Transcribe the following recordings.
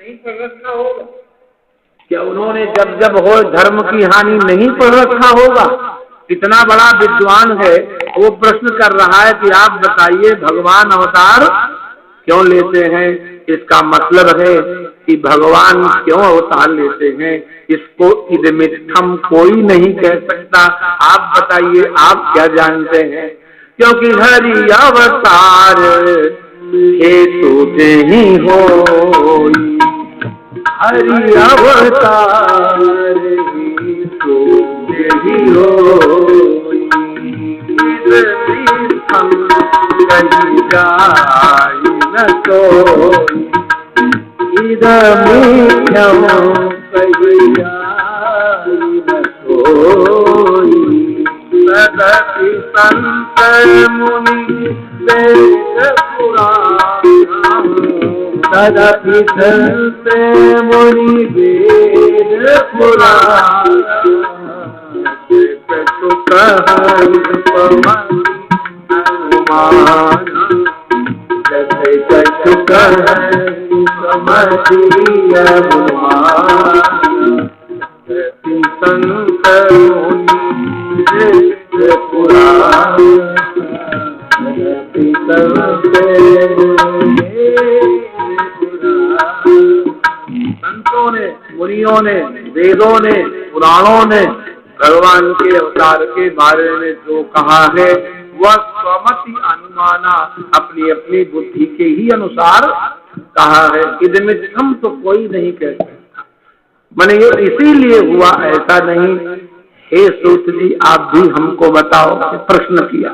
नहीं पढ़ रखा होगा? क्या उन्होंने जब जब हो धर्म की हानि नहीं पढ़ रखा होगा? इतना बड़ा विद्वान है, वो प्रश्न कर रहा है कि आप बताइए भगवान अवतार क्यों लेते हैं? इसका मतलब है कि भगवान क्यों अवतार लेते हैं, इसको इदमित्थम कोई नहीं कह सकता। आप बताइए, आप क्या जानते हैं? क्योंकि हरि अवतार हेतु ही हो, हरि अवतार हेतु ही हो, इदमित्थम कही जाय न कोई, इदमित्थम कही जाय न कोई। तदपि संत मुनि वेद पुराण, तदपि संत मुनि वेद पुराण, संतों ने, मुनियों ने, वेदों ने, पुराणों ने भगवान के अवतार के बारे में जो कहा है वह स्वमति अनुमाना, अपनी अपनी बुद्धि के ही अनुसार कहा है। इदमित्थम तो कोई नहीं कह सकता, माने ये इसीलिए हुआ, ऐसा नहीं। हे सूत जी, आप भी हमको बताओ, प्रश्न किया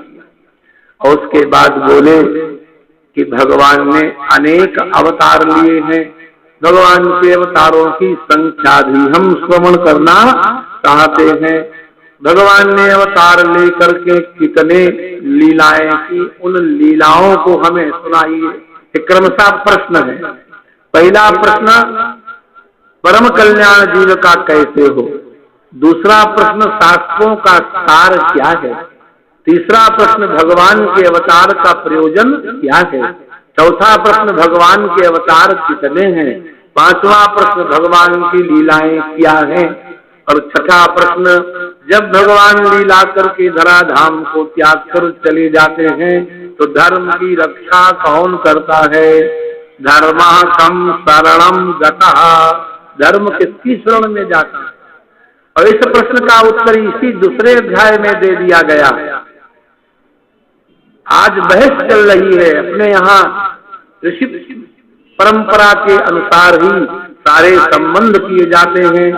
और उसके बाद बोले कि भगवान ने अनेक अवतार लिए हैं, भगवान के अवतारों की संख्या भी हम श्रवण करना चाहते हैं। भगवान ने अवतार लेकर के कितने लीलाएं की, उन लीलाओं को हमें सुनाइए। एक क्रमशः प्रश्न है। पहला प्रश्न, परम कल्याण जीव का कैसे हो? दूसरा प्रश्न, शास्त्रों का सार क्या है? तीसरा प्रश्न, भगवान के अवतार का प्रयोजन क्या है? चौथा प्रश्न, भगवान के अवतार कितने हैं? पांचवा प्रश्न, भगवान की लीलाएं क्या हैं? और छठा प्रश्न, जब भगवान लीला करके धराधाम को त्याग कर चले जाते हैं तो धर्म की रक्षा कौन करता है? धर्मः कम शरणं गतः, धर्म किसकी शरण में जाता है? और इस प्रश्न का उत्तर इसी दूसरे अध्याय में दे दिया गया। आज बहस चल रही है, अपने यहाँ ऋषि परंपरा के अनुसार ही सारे संबंध किए जाते हैं।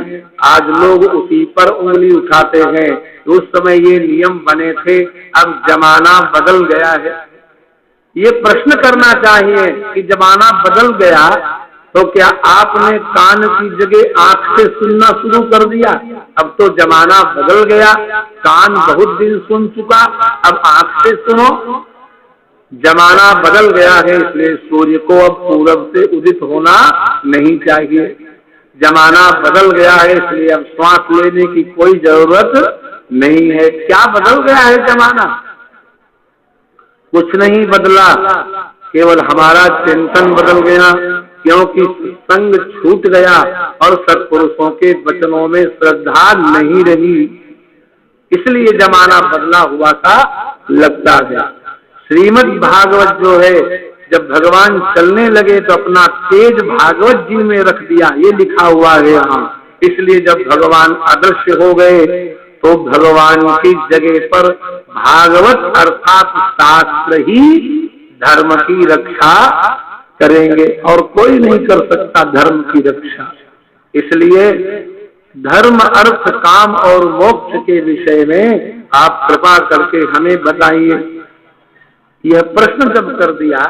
आज लोग उसी पर उंगली उठाते हैं। उस समय ये नियम बने थे, अब जमाना बदल गया है। ये प्रश्न करना चाहिए कि जमाना बदल गया तो क्या आपने कान की जगह आंख से सुनना शुरू कर दिया? अब तो जमाना बदल गया, कान बहुत दिन सुन चुका, अब आंख से सुनो। जमाना बदल गया है, इसलिए सूर्य को अब पूरब से उदित होना नहीं चाहिए। जमाना बदल गया है, इसलिए अब श्वास लेने की कोई जरूरत नहीं है। क्या बदल गया है जमाना? कुछ नहीं बदला, केवल हमारा चिंतन बदल गया, क्योंकि संग छूट गया और सत्पुरुषों के वचनों में श्रद्धा नहीं रही, इसलिए जमाना बदला हुआ सा लगता है। श्रीमद् भागवत जो है, जब भगवान चलने लगे तो अपना तेज भागवत जी में रख दिया, ये लिखा हुआ है यहाँ। इसलिए जब भगवान अदृश्य हो गए तो भगवान की जगह पर भागवत अर्थात शास्त्र ही धर्म की रक्षा करेंगे और कोई नहीं कर सकता धर्म की रक्षा। इसलिए धर्म, अर्थ, काम और मोक्ष के विषय में आप कृपा करके हमें बताइए। यह प्रश्न जब कर दिया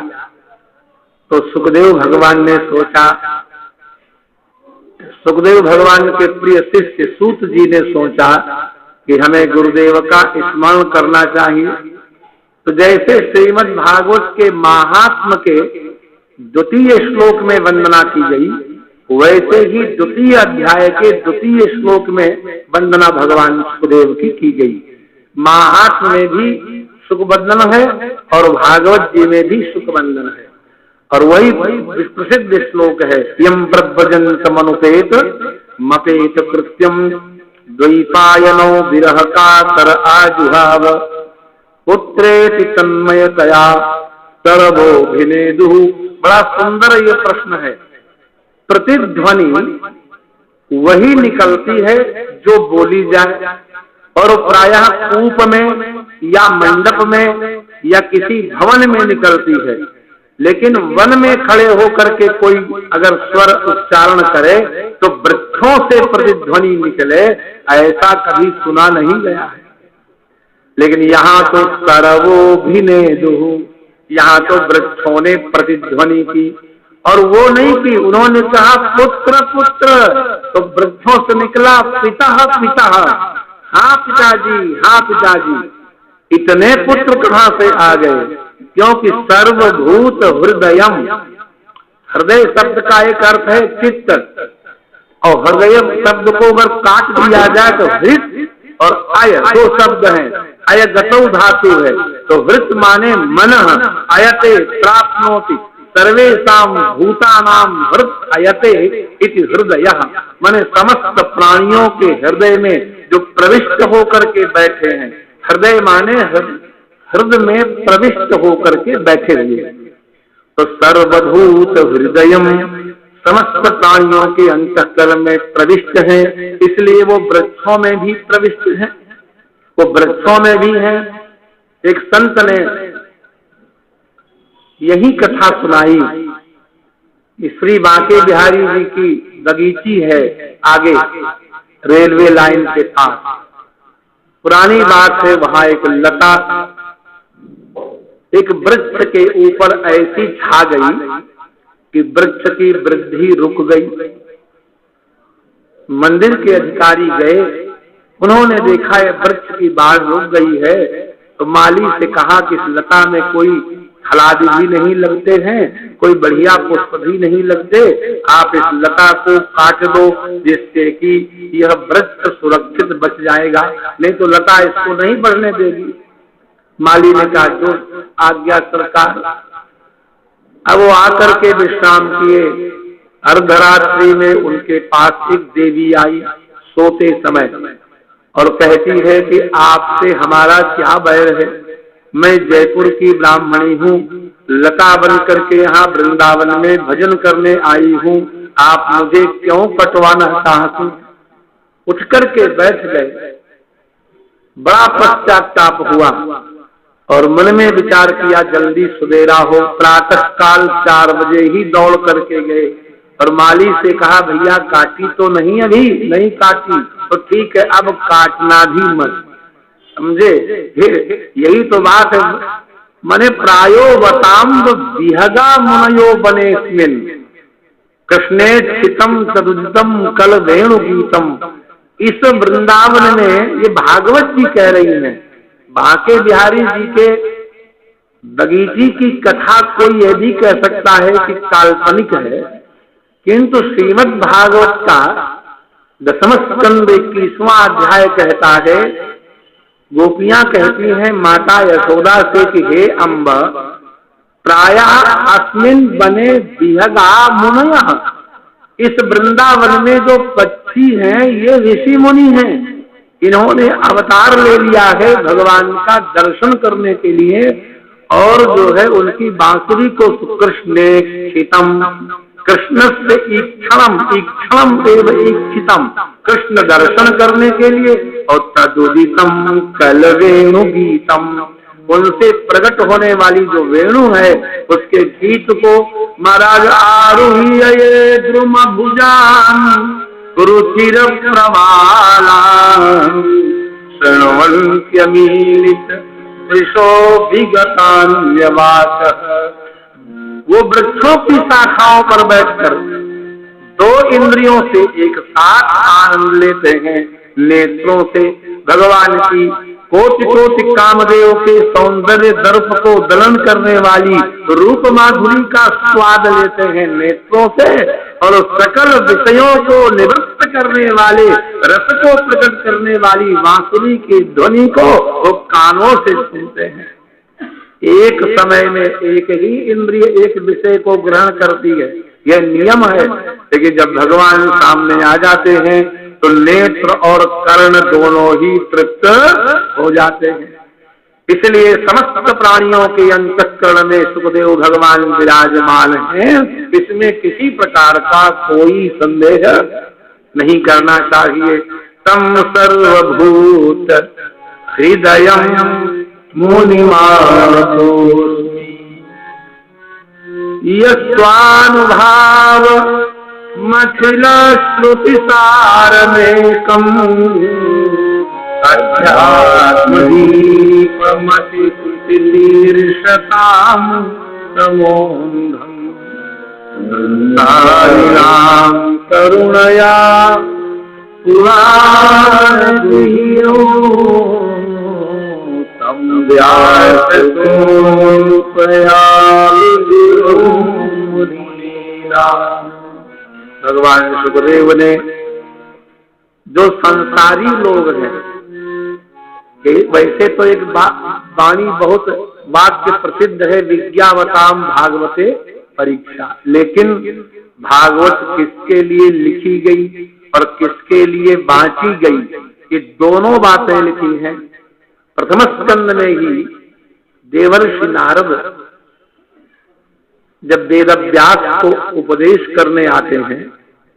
तो सुखदेव भगवान ने सोचा, सुखदेव भगवान के प्रिय शिष्य सूत जी ने सोचा कि हमें गुरुदेव का स्मरण करना चाहिए। तो जैसे श्रीमद् भागवत के महात्म के द्वितीय श्लोक में वंदना की गई, वैसे ही द्वितीय अध्याय के द्वितीय श्लोक में वंदना भगवान सुखदेव की गई। महात्म में भी सुख वंदन है और भागवत जी में भी सुख वंदन है। और वही प्रसिद्ध श्लोक है, यम प्रव्रजन्त मनुपेत मपेत कृत्यम द्वैपायनो विरह कातर आजुहाव पुत्रेति तन्मयतया सर्वोभिनेदुः। बड़ा सुंदर ये प्रश्न है। प्रतिध्वनि वही निकलती है जो बोली जाए, और प्रायः कूप में या मंडप में या किसी भवन में निकलती है। लेकिन वन में खड़े होकर के कोई अगर स्वर उच्चारण करे तो वृक्षों से प्रतिध्वनि निकले, ऐसा कभी सुना नहीं गया है। लेकिन यहाँ तो सर्वोभिनेदुः, यहाँ तो वृक्षों ने प्रतिध्वनि की, और वो नहीं की, उन्होंने कहा पुत्र पुत्र, तो वृक्षों से निकला पिता पिता, हाँ पिताजी, हाँ पिताजी। इतने पुत्र कहाँ से आ गए? क्योंकि सर्वभूत हृदयम, हृदय शब्द का एक अर्थ है चित्त, और हृदय शब्द को अगर काट दिया जाए तो हृत और अय दो शब्द हैं। अय गतौ धातु है, तो हृत माने मन, अयते प्राप्नोति, सर्वेषां भूतानां हृत अयते इति हृदयः, माने समस्त प्राणियों के हृदय में जो प्रविष्ट होकर के बैठे हैं। हृदय माने हृदय में प्रविष्ट होकर के बैठे हुए। तो सर्वभूत हृदयम, समस्त प्राणियों के अंतःकरण में प्रविष्ट है, इसलिए वो वृक्षों में भी प्रविष्ट है, वो वृक्षों में भी है। एक संत ने यही कथा सुनाई। श्री बांके बिहारी जी की बगीची है आगे रेलवे लाइन के पास। पुरानी बात है, वहां एक लता एक वृक्ष के ऊपर ऐसी छा गई कि वृक्ष की वृद्धि रुक गई। मंदिर के अधिकारी गए, उन्होंने देखा है वृक्ष की बाढ़ रुक गई है, तो माली से कहा कि इस लता में कोई फलादि भी नहीं लगते हैं, कोई बढ़िया पुष्प भी नहीं लगते, आप इस लता को काट दो जिससे कि यह वृक्ष सुरक्षित बच जाएगा, नहीं तो लता इसको नहीं बढ़ने देगी। माली ने कहा जो आज्ञा सरकार। अब वो आकर के विश्राम किए। अर्धरात्रि में उनके पास एक देवी आई सोते समय और कहती है कि आपसे हमारा क्या बैर है, मैं जयपुर की ब्राह्मणी हूँ, लता बन करके यहाँ वृंदावन में भजन करने आई हूँ, आप मुझे क्यों कटवाना चाहती? उठ करके बैठ गए। बड़ा पश्चाताप हुआ और मन में विचार किया जल्दी सवेरा हो। प्रातः काल 4 बजे ही दौड़ करके गए और माली से कहा भैया काटी तो नहीं? अभी नहीं काटी, तो ठीक है अब काटना भी मत, समझे? यही तो बात है। मने प्रायो वताम विहगा मुनयो बनेस्मिन कृष्णे छितम तदुदितम कल वेणु गीतम। इस वृंदावन में, ये भागवत जी कह रही हैं, बांके बिहारी जी के बगीची की कथा कोई यह भी कह सकता है कि काल्पनिक है, किंतु श्रीमद् भागवत का 10वां स्कंद 21वां अध्याय कहता है, गोपियां कहती हैं माता यशोदा से कि हे अम्ब प्रायः अस्मिन बने विहगा मुनयः, इस वृंदावन में जो पक्षी हैं ये ऋषि मुनि हैं, इन्होंने अवतार ले लिया है भगवान का दर्शन करने के लिए, और जो है उनकी बांसुरी को कृष्ण क्षितम, कृष्ण से ईक्षणम एव ईक्षितम, कृष्ण दर्शन करने के लिए, और तदुदितम कल वेणु गीतम, उनसे प्रकट होने वाली जो वेणु है उसके गीत को महाराज आरुह्य द्रुम भुजान रुचिर प्रवाला शृण्वन्त्यमीलित वृषो विगतान्यवाच। वो वृक्षों की शाखाओं पर बैठकर 2 इंद्रियों से एक साथ आनंद लेते हैं, नेत्रों से भगवान की कोटि कोटि कामदेव के सौंदर्य दर्प को दलन करने वाली रूप माधुरी का स्वाद लेते हैं नेत्रों से, और सकल विषयों को निवृत्त करने वाले रस को प्रकट करने वाली बांसुरी की ध्वनि को वो कानों से सुनते हैं। एक समय में एक ही इंद्रिय एक विषय को ग्रहण करती है, यह नियम है। लेकिन जब भगवान सामने आ जाते हैं तो नेत्र और कर्ण दोनों ही तृप्त हो जाते हैं। इसलिए समस्त प्राणियों के अंतःकरण में सुखदेव भगवान विराजमान हैं, इसमें किसी प्रकार का कोई संदेह नहीं करना चाहिए। तम सर्वभूत हृदयं मुनिमानतोऽस्मि यस्त्वानुभाव मथिल श्रुति सारमेकम् अध्यात्मदीपमति शीर्षतां तमोऽन्धम् संसारिणां करुणया पुराणगुह्यो तम भगवान सुखदेव ने जो संसारी लोग हैं, वैसे तो एक वाणी बहुत वाक्य प्रसिद्ध है, विज्ञावताम भागवते परीक्षा, लेकिन भागवत किसके लिए लिखी गई और किसके लिए बांटी गई, ये दोनों बातें लिखी हैं। प्रथम स्कंद में ही देवर्षि नारद जब वेदव्यास को उपदेश करने आते हैं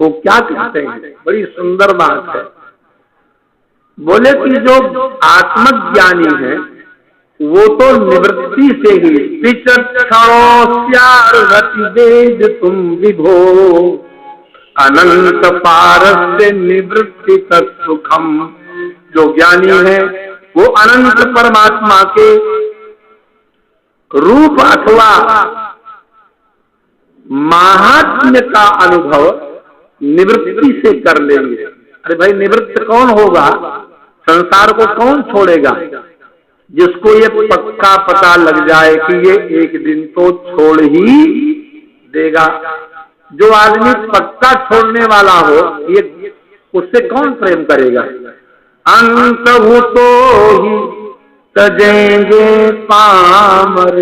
तो क्या कहते हैं, बड़ी सुंदर बात है। बोले कि जो आत्मज्ञानी है वो तो निवृत्ति से ही वेद तुम विभो अनंत पारस्य निवृत्ति तत्सुखम। जो ज्ञानी है वो अनंत परमात्मा के रूप अथवा महात्म्य का अनुभव निवृत्ति से कर लेंगे। अरे भाई, निवृत्त कौन होगा, संसार को कौन छोड़ेगा? जिसको ये पक्का पता लग जाए कि ये एक दिन तो छोड़ ही देगा। जो आदमी पक्का छोड़ने वाला हो, ये उससे कौन प्रेम करेगा? अंतभूतो ही तजेंगे पामर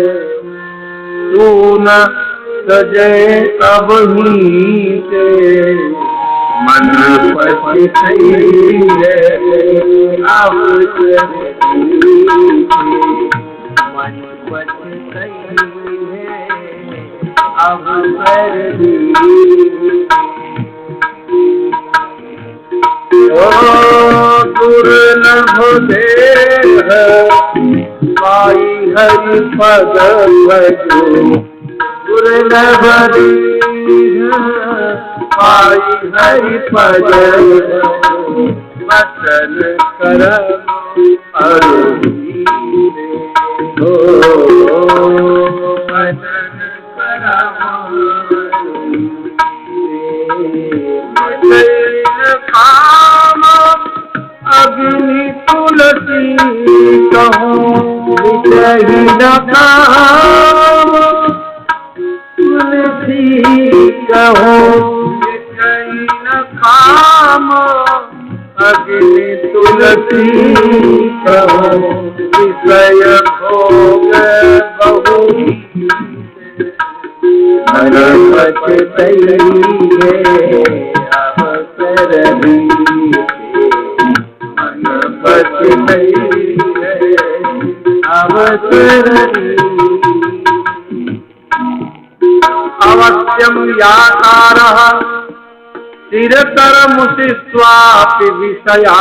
तू न तजे अब ही से मन पति सही है अब मन पति सही है अब दुर्लभ देह पाई हरि पद भजो दुर्लभ देह पाई हरि पद वचन कर वचन काम अग्नि तुलसी कहूँ विषही न काम तुलसी कहूँ विषही न काम अग्नि तुलसी कहूँ विषय भोग बहु मन पचतई है अवसर भी मन पचतई है अवसर भी अवश्यम याकारः चिरतरमुषि स्वापि विषया।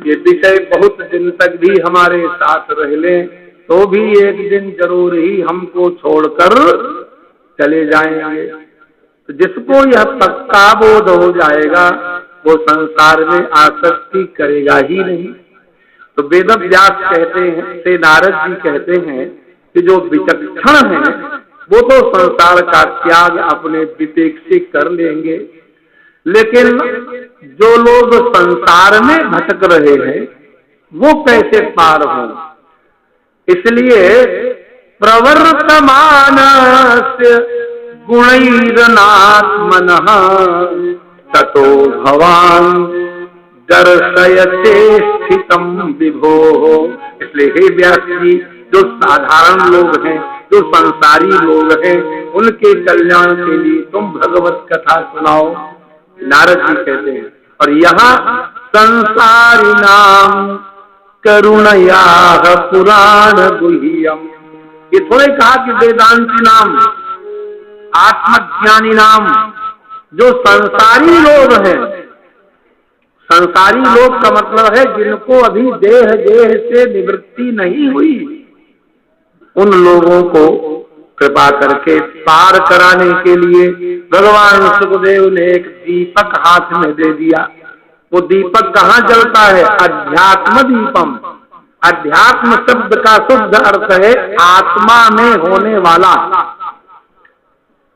ये विषय बहुत दिन तक भी हमारे साथ रह ले तो भी एक दिन जरूर ही हमको छोड़कर चले जाएंगे। तो जिसको यह पक्का बोध हो जाएगा वो संसार में आसक्ति करेगा ही नहीं। तो वेदव्यास कहते हैं, से नारद जी कहते हैं कि जो विचक्षण है वो तो संसार का त्याग अपने विवेक से कर लेंगे, लेकिन जो लोग संसार में भटक रहे हैं वो कैसे पार हों? इसलिए प्रवर्तमानस्य गुणैरनात्मनः ततो भवान् दर्शयते स्थितं विभो। इसलिए हे व्यास जी, जो साधारण लोग हैं, जो संसारी लोग हैं, उनके कल्याण के लिए तुम भगवत कथा सुनाओ, नारद जी कहते हैं। और यहाँ संसारी नाम करुणया पुराण गुह्यम, ये थोड़े कहा कि वेदांती नाम, आत्मज्ञानी नाम, जो संसारी लोग हैं। संसारी लोग का मतलब है जिनको अभी देह से निवृत्ति नहीं हुई, उन लोगों को कृपा करके पार कराने के लिए भगवान सुखदेव ने एक दीपक हाथ में दे दिया। वो दीपक कहाँ जलता है? अध्यात्म दीपम। अध्यात्म शब्द का शुद्ध अर्थ है आत्मा में होने वाला।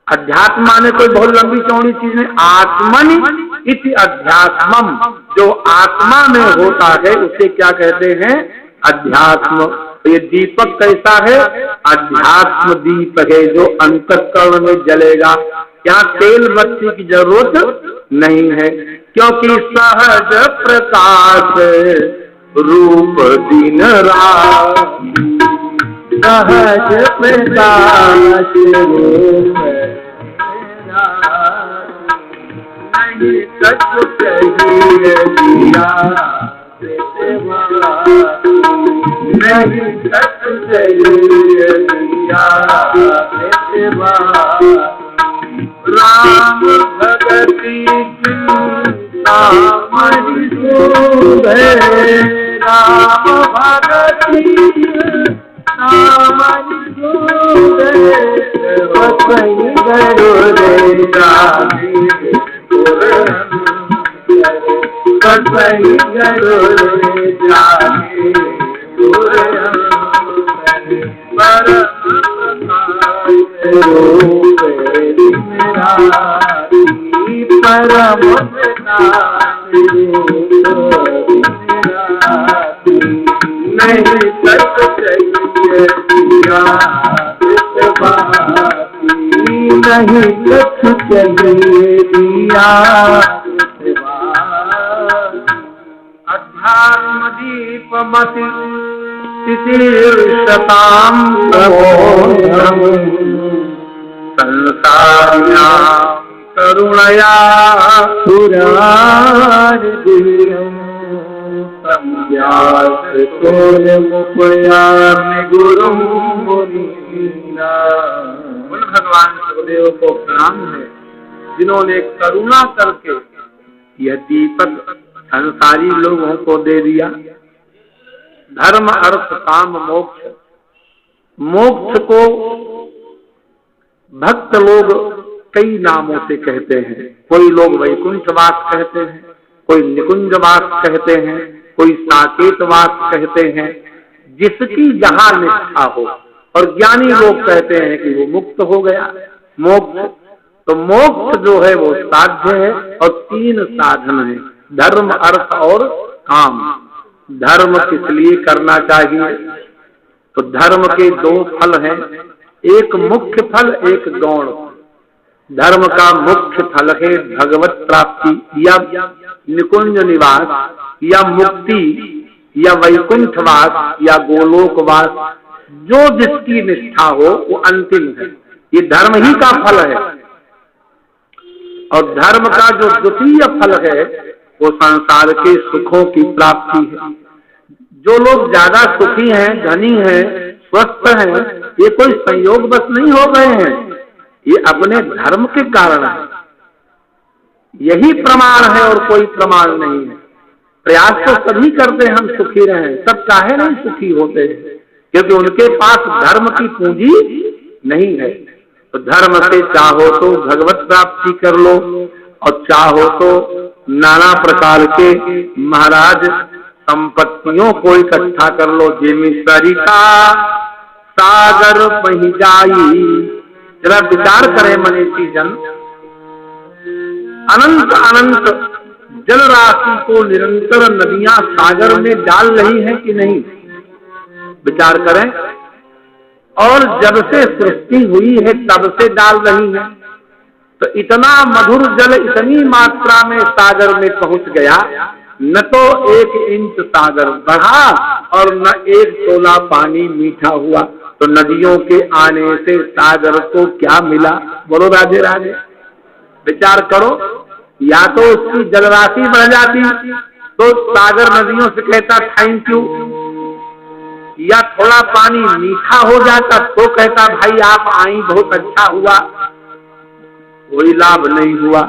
अध्यात्म माने कोई बहुत लंबी चौड़ी चीज नहीं, आत्मनि इति अध्यात्मम, जो आत्मा में होता है उसे क्या कहते हैं? अध्यात्म। ये दीपक कैसा है? अध्यात्म दीप है, जो अंतःकरण में जलेगा। यहाँ तेल बत्ती की जरूरत नहीं है, क्योंकि सहज प्रकाश रूप दिन रात, सहज प्रकाश रूप नहीं कछु चाहिए दिया, नहीं कछु चाहिए दिया। राम भगति मणि सूधे, राम भगति मणि सूधे, वसई गरुरे जागे, वसई गरुरे जागे, परम नहीं सच चाहिए दिया, नहीं सच चाहिए दिया। अध्यात्म दीप मति तितिर्षतां प्रबोधम्, संसारिणां करुणया पुराण गुह्यम्, गुरु मुनीना। भगवान सुखदेव को प्रणाम है, जिन्होंने करुणा करके यह दीपक संसारी लोगों को दे दिया। धर्म अर्थ काम मोक्ष, मोक्ष को भक्त लोग कई नामों से कहते हैं। कोई लोग वैकुंठवास कहते हैं, कोई निकुंजवास कहते हैं, कोई साकेतवास कहते हैं, जिसकी जहां निष्ठा हो। और ज्ञानी लोग कहते हैं कि वो मुक्त हो गया। मोक्ष तो मोक्ष जो है वो साध्य है, और 3 साधन है, धर्म अर्थ और काम। धर्म किस लिए करना चाहिए? तो धर्म के 2 फल हैं, एक मुख्य फल, एक गौण। धर्म का मुख्य फल है भगवत प्राप्ति या निकुंज निवास या मुक्ति या वैकुंठवास या गोलोकवास। जो जिसकी निष्ठा हो वो अंतिम है, ये धर्म ही का फल है। और धर्म का जो द्वितीय फल है वो संसार के सुखों की प्राप्ति है। जो लोग ज्यादा सुखी हैं, धनी हैं, स्वस्थ हैं, ये कोई संयोग बस नहीं हो गए हैं, ये अपने धर्म के कारण है। यही प्रमाण है और कोई प्रमाण नहीं है। प्रयास तो सभी करते हैं हम सुखी रहें, सब काहे नहीं सुखी होते हैं? क्योंकि उनके पास धर्म की पूंजी नहीं है। तो धर्म से चाहो तो भगवत प्राप्ति कर लो, और चाहो तो नाना प्रकार के महाराज संपत्तियों को इकट्ठा कर लो। जिमी सरिता सागर पही जाई, जरा विचार करें मनीषी जन, अनंत अनंत जल राशि को निरंतर नदियां सागर में डाल रही हैं कि नहीं? विचार करें। और जब से सृष्टि हुई है तब से डाल रही है। तो इतना मधुर जल इतनी मात्रा में सागर में पहुंच गया, न तो 1 इंच सागर बढ़ा और न एक तोला पानी मीठा हुआ, तो नदियों के आने से सागर को क्या मिला? बोलो राधे राधे। विचार करो, या तो उसकी जलराशि बढ़ जाती तो सागर नदियों से कहता थैंक यू, या थोड़ा पानी मीठा हो जाता तो कहता भाई आप आई बहुत अच्छा हुआ। कोई लाभ नहीं हुआ।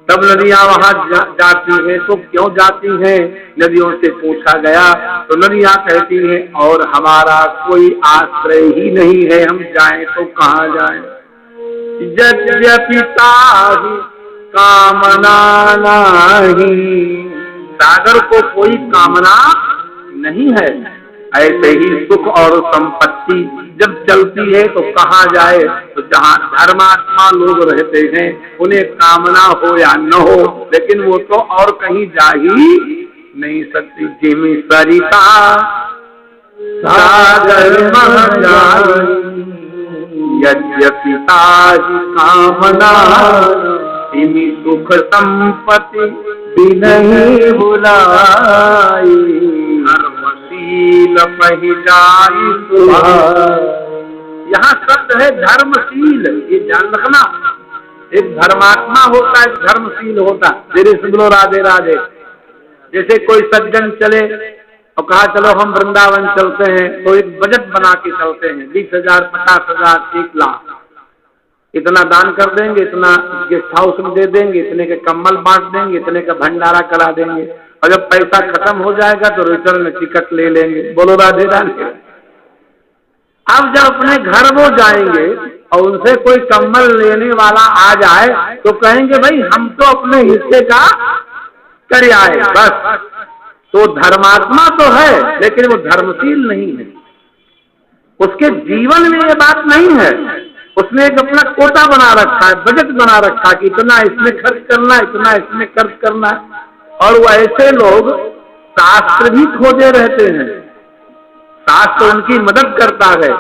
तब नदियां वहां जाती हैं तो क्यों जाती हैं? नदियों से पूछा गया तो नदियां कहती हैं और हमारा कोई आश्रय ही नहीं है, हम जाएं तो कहाँ जाएं? यद्यपिता ही कामना नहीं, सागर को कोई कामना नहीं है। ऐसे ही सुख और संपत्ति जब चलती है तो कहाँ जाए? तो जहाँ धर्मात्मा लोग रहते हैं उन्हें कामना हो या न हो, लेकिन वो तो और कहीं जा ही नहीं सकती। जिमी सरिता सागर में जाई, यद्यपिता ही कामना, जिमी सुख संपत्ति भी नहीं बुलाई। यहाँ शब्द है धर्मशील, ये जान रखना। एक धर्मात्मा होता है, धर्मशील होता है। मेरे सुनो राधे राधे। जैसे कोई सज्जन चले और कहा चलो हम वृंदावन चलते हैं, तो एक बजट बना के चलते हैं, 20,000, 50,000, 1 लाख, इतना दान कर देंगे, इतना गेस्ट हाउस में दे देंगे, इतने के कम्बल बांट देंगे, इतने का भंडारा करा देंगे, और जब पैसा खत्म हो जाएगा तो रिटर्न में टिकट ले लेंगे। बोलो राधे राधे। अब जब अपने घर वो जाएंगे और उनसे कोई कम्बल लेने वाला आ जाए तो कहेंगे भाई हम तो अपने हिस्से का कर आए बस। तो धर्मात्मा तो है लेकिन वो धर्मशील नहीं है। उसके जीवन में ये बात नहीं है। उसने एक अपना कोटा बना रखा है, बजट बना रखा है कि इतना इसमें खर्च करना है, इतना इसमें खर्च करना है। और वो ऐसे लोग शास्त्र भी खोजे रहते हैं, शास्त्र उनकी मदद करता है।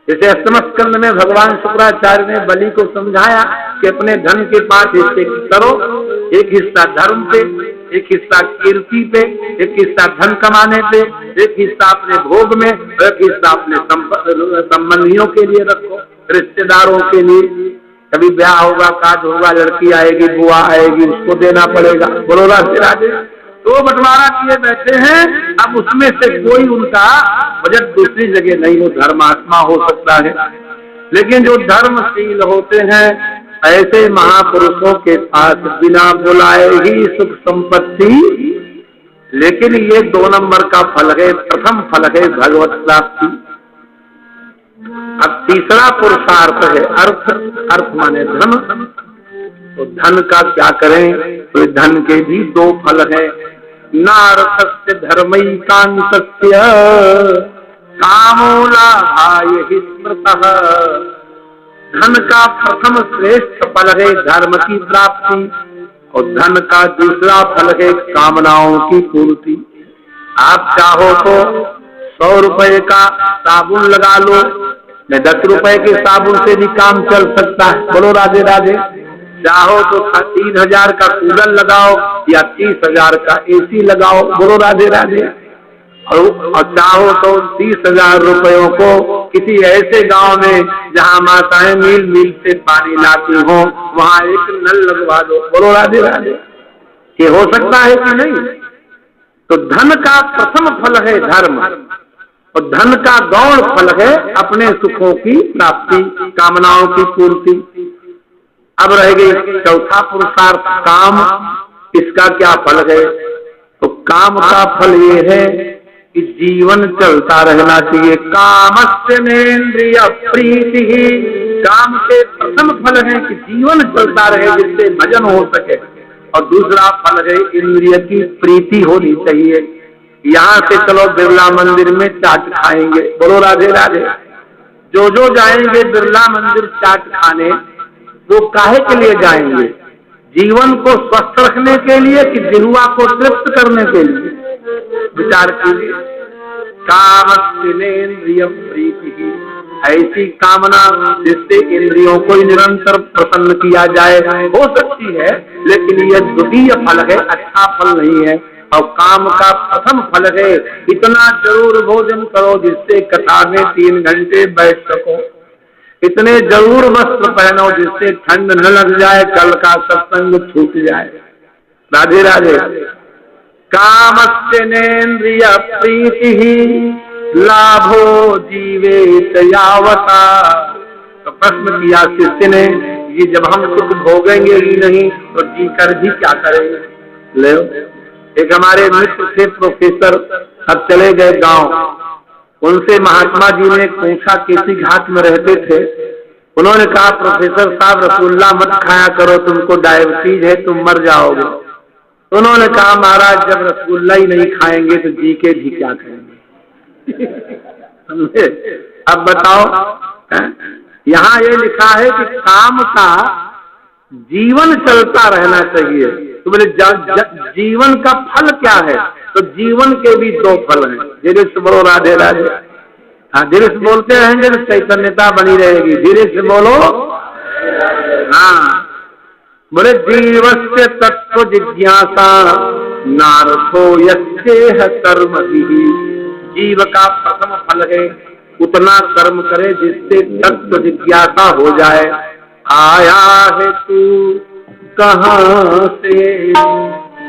जैसे अष्टम स्कंद में भगवान शुक्राचार्य ने बलि को समझाया कि अपने धन के 5 हिस्से करो, एक हिस्सा धर्म पे, एक हिस्सा कीर्ति पे, एक हिस्सा धन कमाने पे, एक हिस्सा अपने भोग में, एक हिस्सा अपने संबंधियों के लिए रखो, रिश्तेदारों के लिए। कभी ब्याह होगा, काज होगा, लड़की आएगी, बुआ आएगी, उसको देना पड़ेगा। बोलो राधे राधे। तो बंटवारा किए बैठे हैं। अब उसमें से कोई उनका बजट दूसरी जगह नहीं हो, धर्मात्मा हो सकता है। लेकिन जो धर्मशील होते हैं ऐसे महापुरुषों के पास बिना बुलाए ही सुख संपत्ति। लेकिन ये 2 नंबर का फल है। प्रथम फल है भगवत प्राप्ति। अब तीसरा पुरुषार्थ है अर्थ। अर्थ माने धन। तो धन का क्या करें? तो धन के भी 2 फल है। नार्थस्य धर्मैकांतस्य कामो लाभाय हि स्मृतः। धन का प्रथम श्रेष्ठ फल है धर्म की प्राप्ति, और धन का दूसरा फल है कामनाओं की पूर्ति। आप चाहो तो 100 रुपए का साबुन लगा लो, मैं 10 रुपए के साबुन से भी काम चल सकता है। बोलो राधे राधे। चाहो तो 3,000 का कूलर लगाओ या 30,000 का एसी लगाओ। बोलो राधे राधे। और चाहो तो 30,000 रुपयों को किसी ऐसे गांव में जहां माताएं मील मील से पानी लाती हो, वहां एक नल लगवा दो। बोलो राधे राधे। ये हो सकता है कि नहीं? तो धन का प्रथम फल है धर्म, और धन का गौण फल है अपने सुखों की प्राप्ति, कामनाओं की पूर्ति। अब रह गई चौथा पुरुषार्थ काम। इसका क्या फल है? तो काम का फल ये है कि जीवन चलता रहना चाहिए। कामस्तेन्द्रिय प्रीति ही। काम के प्रथम फल है कि जीवन चलता रहे जिससे भजन हो सके, और दूसरा फल है इंद्रिय की प्रीति होनी चाहिए। यहाँ से चलो बिरला मंदिर में चाट खाएंगे। बोलो राधे राधे। जो जाएंगे बिरला मंदिर चाट खाने, वो काहे के लिए जाएंगे? जीवन को स्वस्थ रखने के लिए कि जिह्वा को तृप्त करने के लिए? विचार कीजिए। कामस्तेन्द्रिय प्रीति, ऐसी कामना जिससे इंद्रियों को निरंतर प्रसन्न किया जाए हो सकती है, लेकिन यह द्वितीय फल है, अच्छा फल नहीं है। और काम का प्रथम फल है इतना जरूर भोजन करो जिससे कथा में 3 घंटे बैठ सको, इतने जरूर वस्त्र पहनो जिससे ठंड न लग जाए, कल का सत्संग छूट जाए। राधे राधे। कामस्य नेन्द्रिय प्रीति लाभो जीवेत यावता। तो प्रश्न किया शिष्य ने, ये जब हम सुख भोगेंगे ही नहीं तो जीकर भी क्या करेंगे। ले एक हमारे मित्र थे प्रोफेसर, अब चले गए गांव, उनसे महात्मा जी ने पूछा, किसी घाट में रहते थे, उन्होंने कहा प्रोफेसर साहब रसगुल्ला मत खाया करो, तुमको डायबिटीज है, तुम मर जाओगे। उन्होंने कहा महाराज जब रसगुल्ला ही नहीं खाएंगे तो जी के भी क्या खाएंगे। अब बताओ, यहाँ ये लिखा है कि काम का जीवन चलता रहना चाहिए। तो बोले जीवन का फल क्या है, तो जीवन के भी 2 फल हैं। धीरे से बोलो राधे राधे। हाँ, धीरे से बोलते रहेंगे तो चैतन्यता बनी रहेगी। धीरे से बोलो। हाँ, बोले जीवस्य तत्व जिज्ञासा नारथो यस्येह कर्म विहि। जीव का प्रथम फल है उतना कर्म करे जिससे तत्व जिज्ञासा हो जाए। आया है तू कहाँ से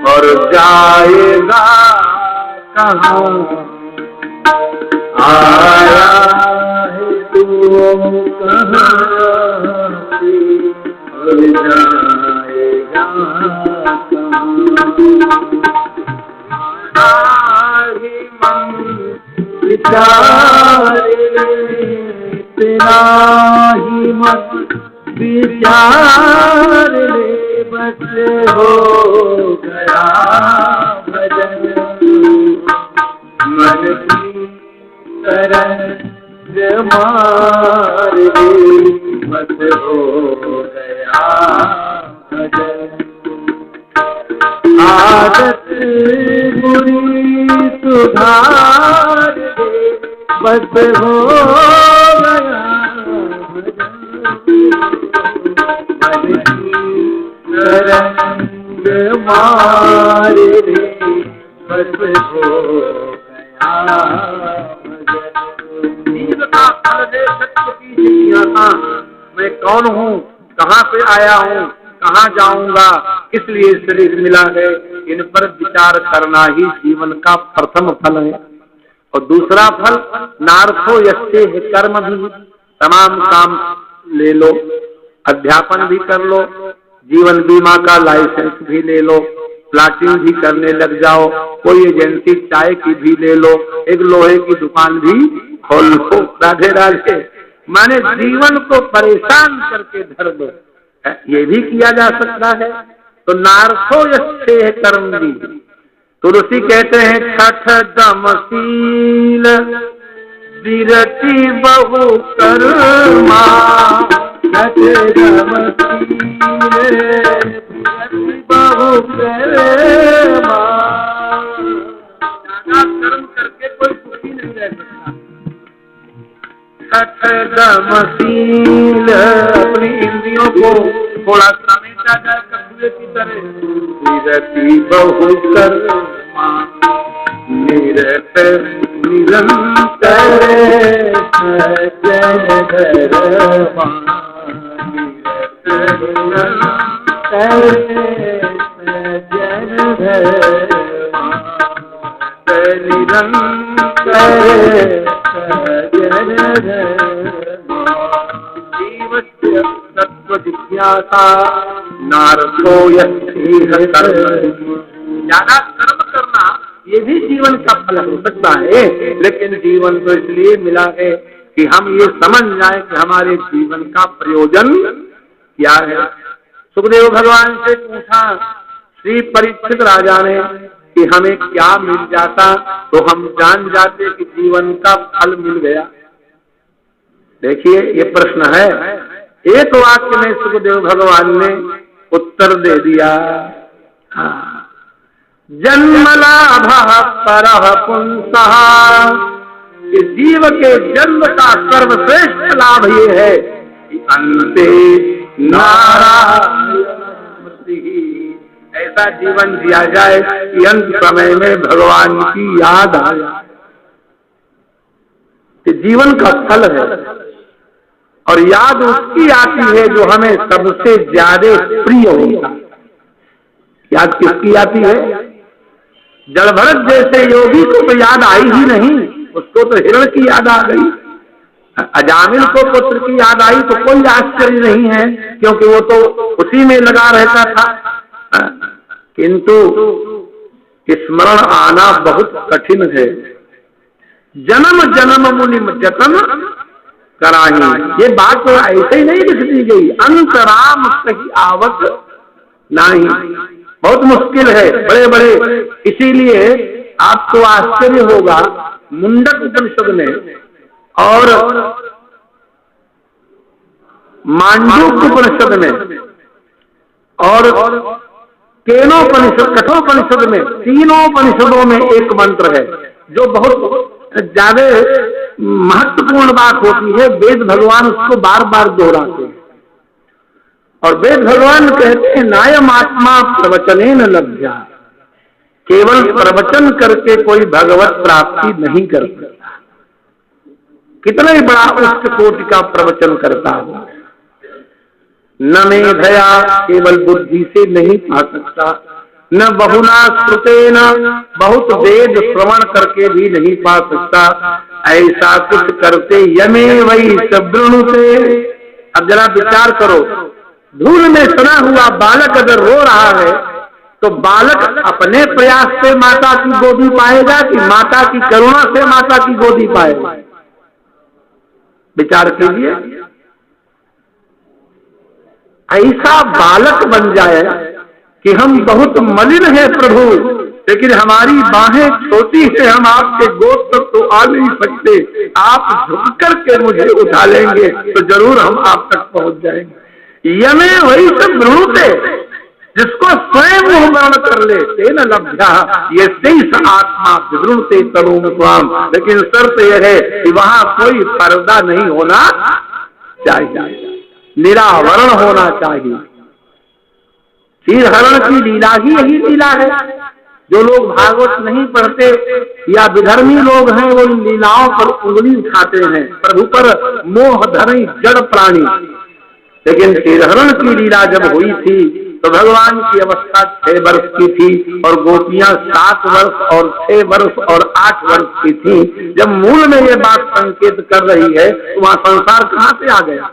और जाएगा कहाँ, आया है तू कहाँ से और जाएगा कहाँ। ही मन विचारे तेरा ही मन विचार ले, बस हो गया भजन मन की तरंग मार दे, बस हो गया भजन। आदत बुरी सुधार दे, बस हो गया भजन। मन की तरंग मार दे, बस हो गया भजन। जीव का फल है सत्य की जिज्ञासा। मैं कौन हूँ, कहाँ से आया हूँ, कहाँ जाऊंगा, किस लिए शरीर मिला है, इन पर विचार करना ही जीवन का प्रथम फल है। और दूसरा फल नार्थो यस्येह कर्म भी। तमाम काम ले लो, अध्यापन भी कर लो, जीवन बीमा का लाइसेंस भी ले लो, प्लाटिंग भी करने लग जाओ, कोई एजेंसी चाय की भी ले लो, एक लोहे की दुकान भी खोल लो। राधे राधे। माने जीवन को परेशान करके धर दो, ये भी किया जा सकता है। तो नार्थो यस्येह कर्म भी। तुलसी कहते हैं छठ दमशील विरति बहु कर्मा, छठ दमशील विरति बहु कर्मा। ज्यादा कर्म करके कोई सुखी नहीं रह सकता। छठ दमशील, अपनी इंद्रियों को थोड़ा समेटा जाए कछुए की तरह। विरति बहु कर्मा निरत निरंतर सजन धर्मा, निरत निरंतर सजन धर्मा, निरंतर सजन धर्मा। जीवस्य तत्व जिज्ञासा नारथो यस्येह कर्म। ज्यादा कर्म करना ये भी जीवन का फल हो सकता है, लेकिन जीवन तो इसलिए मिला है कि हम ये समझ जाए कि हमारे जीवन का प्रयोजन क्या है। सुखदेव भगवान से पूछा श्री परीक्षित राजा ने कि हमें क्या मिल जाता तो हम जान जाते कि जीवन का फल मिल गया। देखिए ये प्रश्न है, एक वाक्य में सुखदेव भगवान ने उत्तर दे दिया। हाँ, जन्म लाभ परः पुंसः। इस जीव के जन्म का सर्वश्रेष्ठ लाभ ये है कि अंते नारायण स्मृति। ऐसा ऐसा जीवन जिया जाए कि अंत समय में भगवान की याद आ जाए। कि जीवन का फल है और याद उसकी आती है जो हमें सबसे ज्यादा प्रिय होता। याद किसकी आती है? जड़भरत जैसे योगी को तो याद आई ही नहीं, उसको तो हिरण की याद आ गई। अजामिल को पुत्र की याद आई तो कोई आश्चर्य नहीं है, क्योंकि वो तो उसी में लगा रहता था। किंतु स्मरण आना बहुत कठिन है। जन्म जन्म मुनि जतन कराही, ये बात तो ऐसे ही नहीं लिख दी गई। अंतराम सही आवत नहीं, बहुत मुश्किल है, बड़े बड़े। इसीलिए आपको आश्चर्य होगा, मुंडक उपनिषद में और मांडूक्य उपनिषद में और केनोपनिषद कठोपनिषद में, तीनों उपनिषदों में एक मंत्र है जो बहुत ज्यादा महत्वपूर्ण बात होती है। वेद भगवान उसको बार बार दोहराते हैं और वेद भगवान कहते हैं नायम आत्मा प्रवचनेन लभ्या, केवल प्रवचन करके कोई भगवत प्राप्ति नहीं कर सकता। कितना ही बड़ा उच्च कोटि का प्रवचन करता हो, न मेधया, केवल बुद्धि से नहीं पा सकता, न बहुना श्रुतेन, बहुत वेद श्रवण करके भी नहीं पा सकता। ऐसा कुछ करते यमे वही सब्रुणुते। अब जरा विचार करो, धूल में सना हुआ बालक अगर रो रहा है तो बालक अपने प्रयास से माता की गोदी पाएगा कि माता की करुणा से माता की गोदी पाएगा? विचार कीजिए। ऐसा बालक बन जाए कि हम बहुत मलिन हैं प्रभु, लेकिन हमारी बाहें छोटी है, हम आपके गोद तक तो आ नहीं सकते, आप झुक करके मुझे उठा लेंगे तो जरूर हम आप तक पहुंच जाएंगे। यमे वही सब भ्रूणते, जिसको स्वयं मुहमरण कर ले तेन लभ्या, ये शेष आत्मा विवृणते तरुण स्वाम। लेकिन शर्त यह है कि वहां कोई पर्दा नहीं होना चाहिए, निरावरण होना चाहिए। क्षीरहरण की लीला ही यही लीला है। जो लोग भागवत नहीं पढ़ते या विधर्मी लोग हैं, वो इन लीलाओं पर उंगली उठाते हैं, प्रभु पर मोह धरी जड़ प्राणी। लेकिन क्षीरहरण की लीला जब हुई थी तो भगवान की अवस्था 6 वर्ष की थी और गोपियां 7 वर्ष और 6 वर्ष और 8 वर्ष की थी। जब मूल में ये बात संकेत कर रही है तो वहां संसार कहां से आ गया?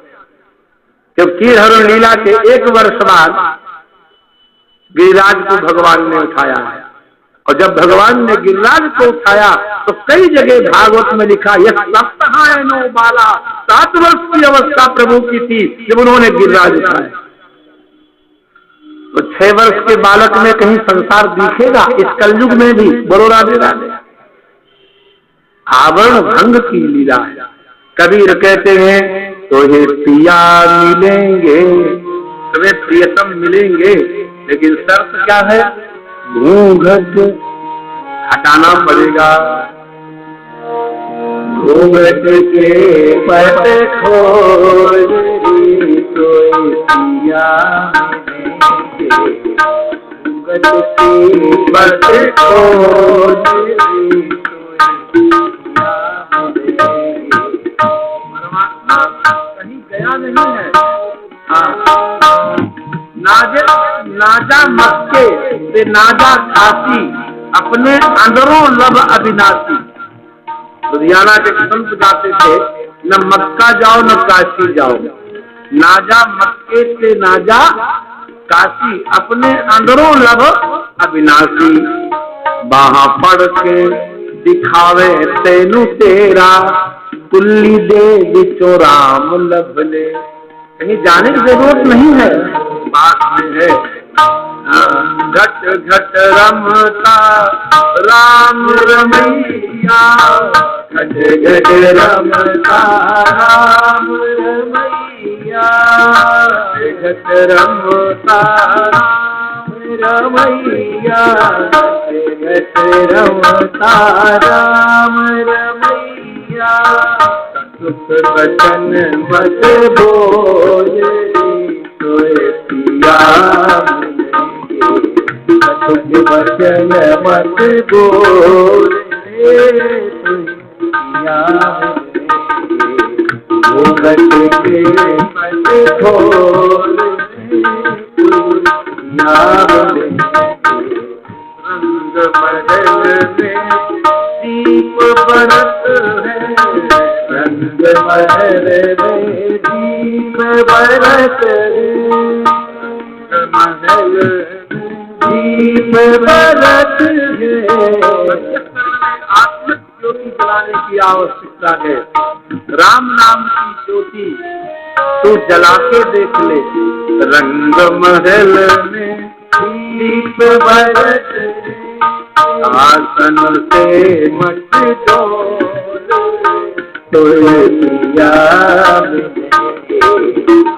जब क्षीरहरण लीला के 1 वर्ष बाद गिरिराज को भगवान ने उठाया है, और जब भगवान ने गिरिराज को उठाया तो कई जगह भागवत में लिखा यह सप्ताहायनो बाला, 7 वर्ष की अवस्था प्रभु की थी जब उन्होंने गिरिराज उठाया। तो 6 वर्ष के बालक में कहीं संसार दिखेगा? इस कलयुग में भी बोलो राधे राधे। आवरण भंग की लीला है। कबीर कहते हैं तो हे पिया मिलेंगे, तुम्हें प्रियतम मिलेंगे, लेकिन शर्त क्या है? घूंघट हटाना पड़ेगा। घूंघट के पर्दे खोल तो पिया मिलेंगे, घूंघट के पर्दे खोल परमात्मा कहीं गया नहीं है। नाजा मक्के से नाजा काशी, अपने अंदरों लब अविनाशी। लुधियाना के संत गाते थे, न मक्का जाओ न काशी जाओ, नाजा मक्के से नाजा काशी, अपने अंदरों लब अविनाशी। वहां पढ़ के दिखावे तेनु तेरा, कुल्ली दे बिचो राम लभले। कहीं जाने की जरूरत नहीं है, बात में है। घट घट रमता राम रमैया, घट घट रमता राम रमैया, घट रमता राम रमैया, घट रमता राम रमैया। सुख बचन मत बोल, पिया कुछ वचन मत बोल घूंघट के मत खोल रंग महल में दीप बरत है, रंग महल में दीप बरत है, महल दीप बरत है। आत्मिक ज्योति जलाने की आवश्यकता है। राम नाम की ज्योति तू जला के देख ले। रंग महल में दीप बरत है, आसन से मत डोल तुलसिया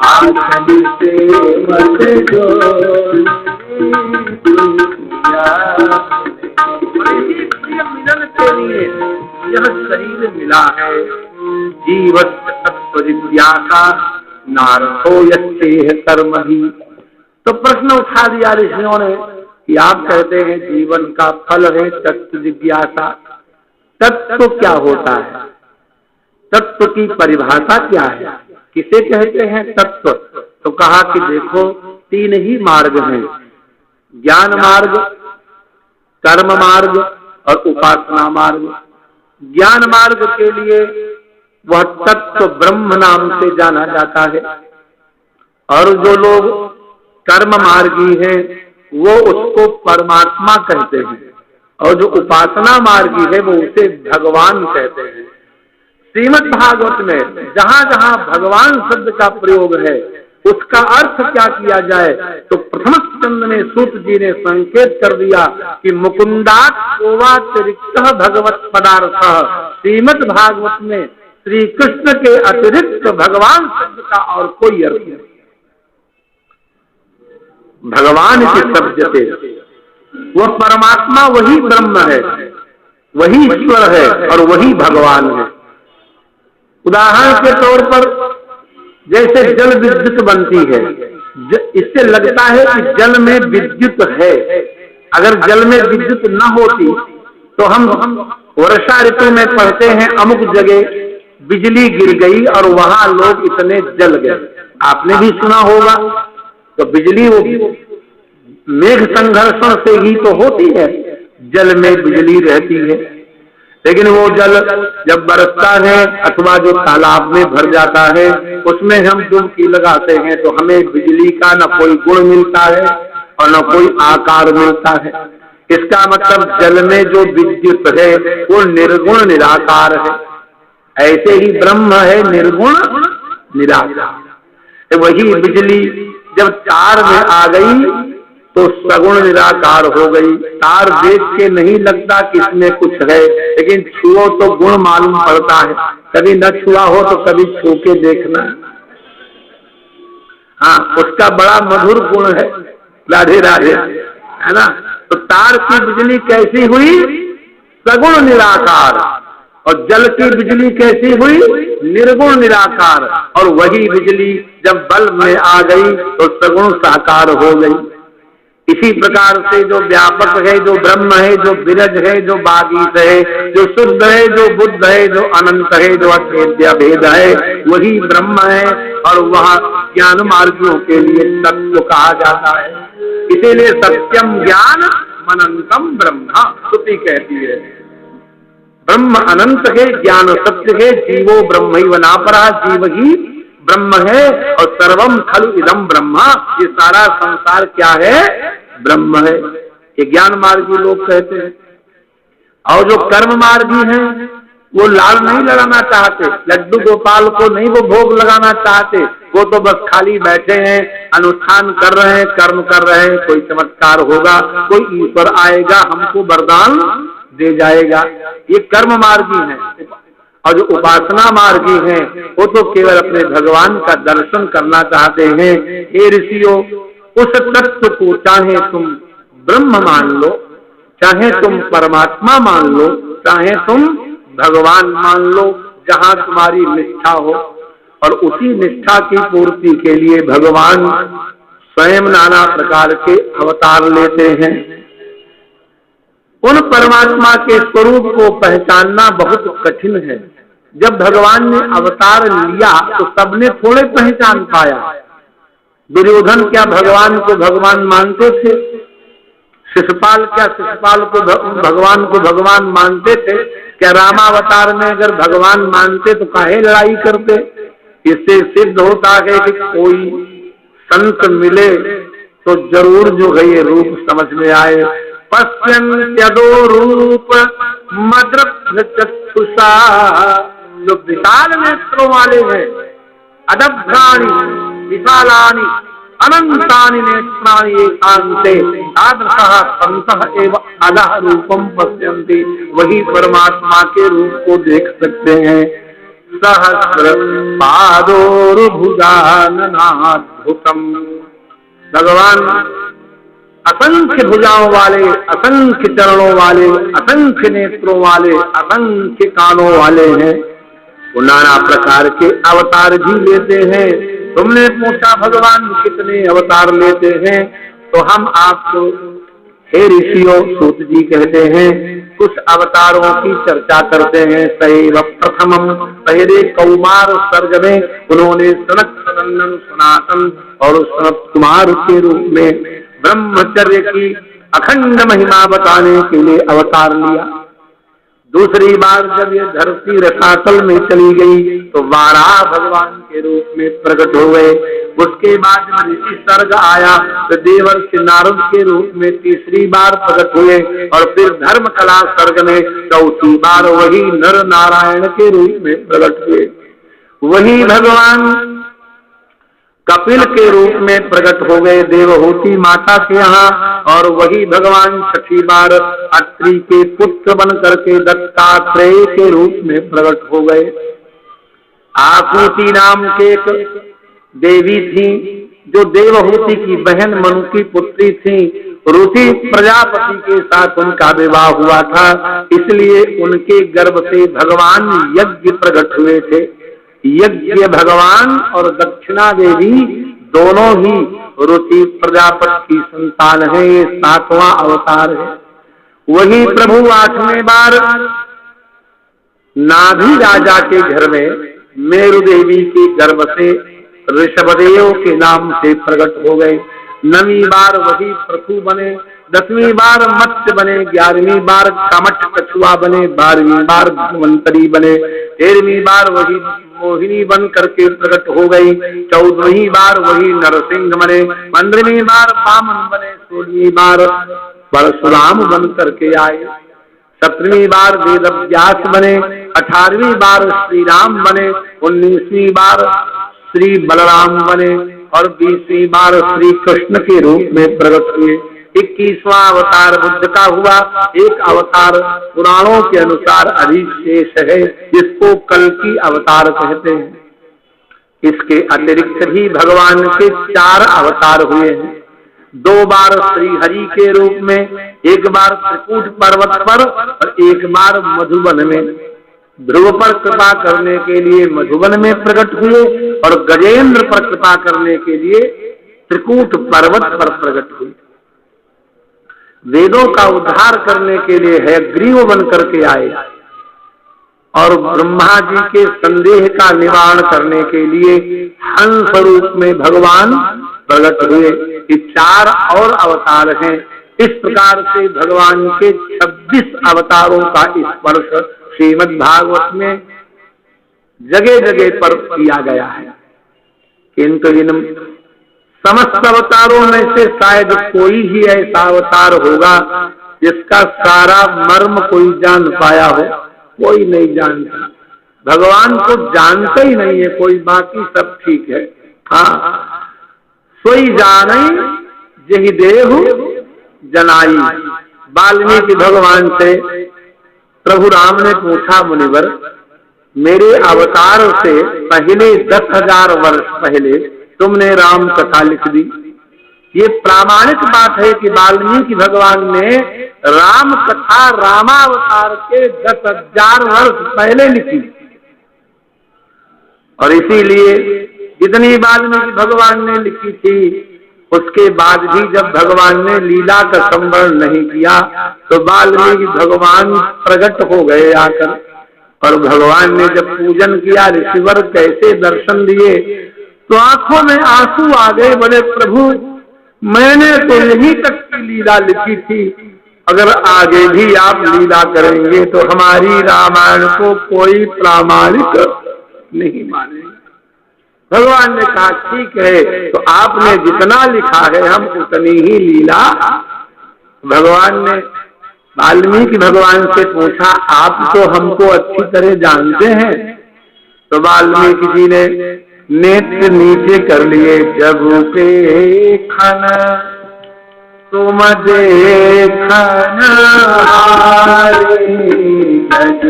आसन से मत डोल प्रिय मिलन के लिए यह शरीर मिला है। जीवत तत्व जिज्ञासा नारथो यस्ते कर्म ही। तो प्रश्न उठा दिया ऋषियों ने कि आप कहते हैं जीवन का फल है तत्व जिज्ञासा। तत्व क्या होता है? तत्व की परिभाषा क्या है? किसे कहते हैं तत्व? तो कहा कि देखो तीन ही मार्ग हैं, ज्ञान मार्ग, कर्म मार्ग और उपासना मार्ग। ज्ञान मार्ग के लिए वह तत्व ब्रह्म नाम से जाना जाता है, और जो लोग कर्म मार्गी हैं वो उसको परमात्मा कहते हैं, और जो उपासना मार्गी है वो उसे भगवान कहते हैं। श्रीमद् भागवत में जहां जहां भगवान शब्द का प्रयोग है उसका अर्थ क्या किया जाए, तो प्रथम स्कंद में सूत जी ने संकेत कर दिया कि मुकुंदात कोवातिरिक्त भगवत पदार्थ। श्रीमद् भागवत में श्री कृष्ण के अतिरिक्त भगवान शब्द का और कोई अर्थ नहीं। भगवान के शब्द से वह परमात्मा वही ब्रह्म है, वही ईश्वर है और वही भगवान है। उदाहरण के तौर पर जैसे जल विद्युत बनती है, इससे लगता है कि जल में विद्युत है। अगर जल में विद्युत न होती तो हम वर्षा ऋतु में पढ़ते हैं अमुक जगह बिजली गिर गई और वहां लोग इतने जल गए। आपने भी सुना होगा। तो बिजली वो मेघ संघर्षण से ही तो होती है, जल में बिजली रहती है। लेकिन वो जल जब बरसता है अथवा जो तालाब में भर जाता है उसमें हम डुबकी लगाते हैं तो हमें बिजली का न कोई गुण मिलता है और न कोई आकार मिलता है। इसका मतलब जल में जो विद्युत है वो निर्गुण निराकार है। ऐसे ही ब्रह्म है निर्गुण निराकार। वही बिजली जब तार में आ गई तो सगुण निराकार हो गई। तार देख के नहीं लगता कि इसमें कुछ है, लेकिन छुओ तो गुण मालूम पड़ता है। कभी न छुआ हो तो कभी छू के देखना। हाँ, उसका बड़ा मधुर गुण है, राधे राधे, है ना। तो तार की बिजली कैसी हुई? सगुण निराकार। और जल की बिजली कैसी हुई? निर्गुण निराकार। और वही बिजली जब बल्ब में आ गई तो सगुण साकार हो गई। इसी प्रकार से जो व्यापक है, जो ब्रह्म है, जो विरज है, जो बागीश है, जो शुद्ध है, जो बुद्ध है, जो अनंत है, जो अद्वैत भेद है, वही ब्रह्म है। और वह ज्ञान मार्गियों के लिए तत्व कहा जाता है। इसीलिए सत्यम ज्ञान अनंतम ब्रह्म श्रुति कहती है। ब्रह्म अनंत है, ज्ञान सत्य है, जीवो ब्रह्मैव नापरा, जीव ही ब्रह्म है। और सर्वम खलु इदम ब्रह्मा, ये सारा संसार क्या है? ब्रह्म है। ये ज्ञान मार्गी लोग कहते हैं। और जो कर्म मार्गी हैं वो लाल नहीं लगाना चाहते, लड्डू गोपाल को नहीं वो भोग लगाना चाहते। वो तो बस खाली बैठे हैं, अनुष्ठान कर रहे हैं, कर्म कर रहे हैं। कोई चमत्कार होगा, कोई ईश्वर आएगा हमको वरदान दे जाएगा। ये कर्म मार्गी हैं। और जो उपासना मार्गी हैं वो तो केवल अपने भगवान का दर्शन करना चाहते हैं। हे ऋषियों, उस तत्व को चाहे तुम ब्रह्म मान लो, चाहे तुम परमात्मा मान लो, चाहे तुम भगवान मान लो, जहां तुम्हारी निष्ठा हो। और उसी निष्ठा की पूर्ति के लिए भगवान स्वयं नाना प्रकार के अवतार लेते हैं। उन परमात्मा के स्वरूप को पहचानना बहुत कठिन है। जब भगवान ने अवतार लिया तो सबने थोड़े पहचान पाया। दुर्योधन क्या भगवान को भगवान मानते थे? शिशुपाल क्या शिशुपाल को भगवान को भगवान मानते थे? क्या रामावतार में अगर भगवान मानते तो काहे लड़ाई करते? इससे सिद्ध होता है कि कोई संत मिले तो जरूर जो है ये रूप समझ में आए। पश्यन्त्यदो रूप मद्रभ चक्षुषा, जो विशाल नेत्रों वाले हैं, अदभ्राणि विशालानि अनंतानि नेत्राणि एकान्ते तादृशः सन्तः एव अधः रूपम पश्यन्ति, वही परमात्मा के रूप को देख सकते हैं। सहस्र पादोर्भुजाननाद्भुतम्, भगवान असंख्य भुजाओं वाले, असंख्य चरणों वाले, असंख्य नेत्रों वाले, असंख्य कानों वाले हैं। वो नाना प्रकार के अवतार भी लेते हैं। तुमने पूछा भगवान कितने अवतार लेते हैं, तो हम आपको हे ऋषियों सूत जी कहते हैं कुछ अवतारों की चर्चा करते हैं। सैव प्रथमम, पहले कौमार सर्ग में उन्होंने सनक सनंदन सनातन और सनत कुमार के रूप में ब्रह्मचर्य की अखंड महिमा बताने के लिए अवतार लिया। दूसरी बार जब ये धरती रसातल में चली गई तो वाराह भगवान के रूप में प्रकट हो गए। उसके बाद जब ऋषि सर्ग आया तो देवर्षि नारद के रूप में तीसरी बार प्रकट हुए, और फिर धर्म कला सर्ग में चौथी बार वही नर नारायण के रूप में प्रकट हुए। वही भगवान कपिल के रूप में प्रकट हो गए देवहूति माता के यहाँ, और वही भगवान छठी बार अत्रि के पुत्र बन करके दत्तात्रेय के रूप में प्रकट हो गए। आकृति नाम के एक देवी थी जो देवहूति की बहन मनु की पुत्री थी। रुचि प्रजापति के साथ उनका विवाह हुआ था, इसलिए उनके गर्भ से भगवान यज्ञ प्रकट हुए थे। यज्ञ भगवान और दक्षिणा देवी दोनों ही रुचि प्रजापति की संतान है। ये 7वां अवतार है। वही प्रभु 8वें बार नाभि राजा के घर में मेरु देवी के गर्भ से ऋषभदेव के नाम से प्रकट हो गए। 9वीं बार वही पृथु बने, 10वीं बार मत्स्य बने, 11वीं बार कमठ कछुआ बने, 12वीं बार धन्वंतरी बने, 13वीं बार वही मोहिनी बन करके प्रकट हो गई, 14वीं बार वही नरसिंह बने, 15वीं बार वामन बने, 16वीं बार परशुराम बन करके आए, 17वीं बार वेद व्यास बने, 18वीं बार श्री राम बने, 19वीं बार श्री बलराम बने, और 20वीं बार श्री कृष्ण के रूप में प्रकट हुए। 21वां अवतार बुद्ध का हुआ। एक अवतार पुराणों के अनुसार अधिशेष है, जिसको कल्कि अवतार कहते हैं। इसके अतिरिक्त भी भगवान के 4 अवतार हुए हैं। 2 बार श्री हरि के रूप में, 1 बार त्रिकूट पर्वत पर और 1 बार मधुबन में। ध्रुव पर कृपा करने के लिए मधुबन में प्रकट हुए, और गजेंद्र पर कृपा करने के लिए त्रिकूट पर्वत पर प्रकट हुए। वेदों का उद्धार करने के लिए हयग्रीव बन करके आए, और ब्रह्मा जी के संदेह का निवारण करने के लिए हंस रूप में भगवान प्रकट हुए। ये 4 और अवतार हैं। इस प्रकार से भगवान के 26 अवतारों का स्पर्श श्रीमद् भागवत में जगह जगह पर किया गया है। किंतु इन समस्त अवतारों में से शायद कोई ही ऐसा अवतार होगा जिसका सारा मर्म कोई जान पाया हो। कोई नहीं जानता, भगवान को जानते ही नहीं है कोई, बाकी सब ठीक है। हाँ, सोई जाने यही देहु जनाई। वाल्मीकि भगवान से प्रभु राम ने पूछा, मुनिवर मेरे अवतार से पहले 10,000 वर्ष पहले तुमने राम कथा लिख दी। ये प्रामाणिक बात है कि वाल्मीकि भगवान ने राम कथा रामावतार के 10,000 वर्ष पहले लिखी, और इसीलिए जितनी वाल्मीकि भगवान ने लिखी थी उसके बाद भी जब भगवान ने लीला का संवरण नहीं किया तो वाल्मीकि भगवान प्रकट हो गए आकर, और भगवान ने जब पूजन किया, ऋषिवर कैसे दर्शन दिए तो आंखों में आंसू आ गए। बोले प्रभु, मैंने तो यहीं तक की लीला लिखी थी, अगर आगे भी आप लीला करेंगे तो हमारी रामायण को कोई प्रामाणिक नहीं मानेगा। भगवान ने कहा ठीक है, तो आपने जितना लिखा है हम उतनी ही लीला। भगवान ने वाल्मीकि भगवान से पूछा, आप तो हमको अच्छी तरह जानते हैं? तो वाल्मीकि जी ने नेत्र नीचे कर लिए। जब देखन तुम देखन हारे, जग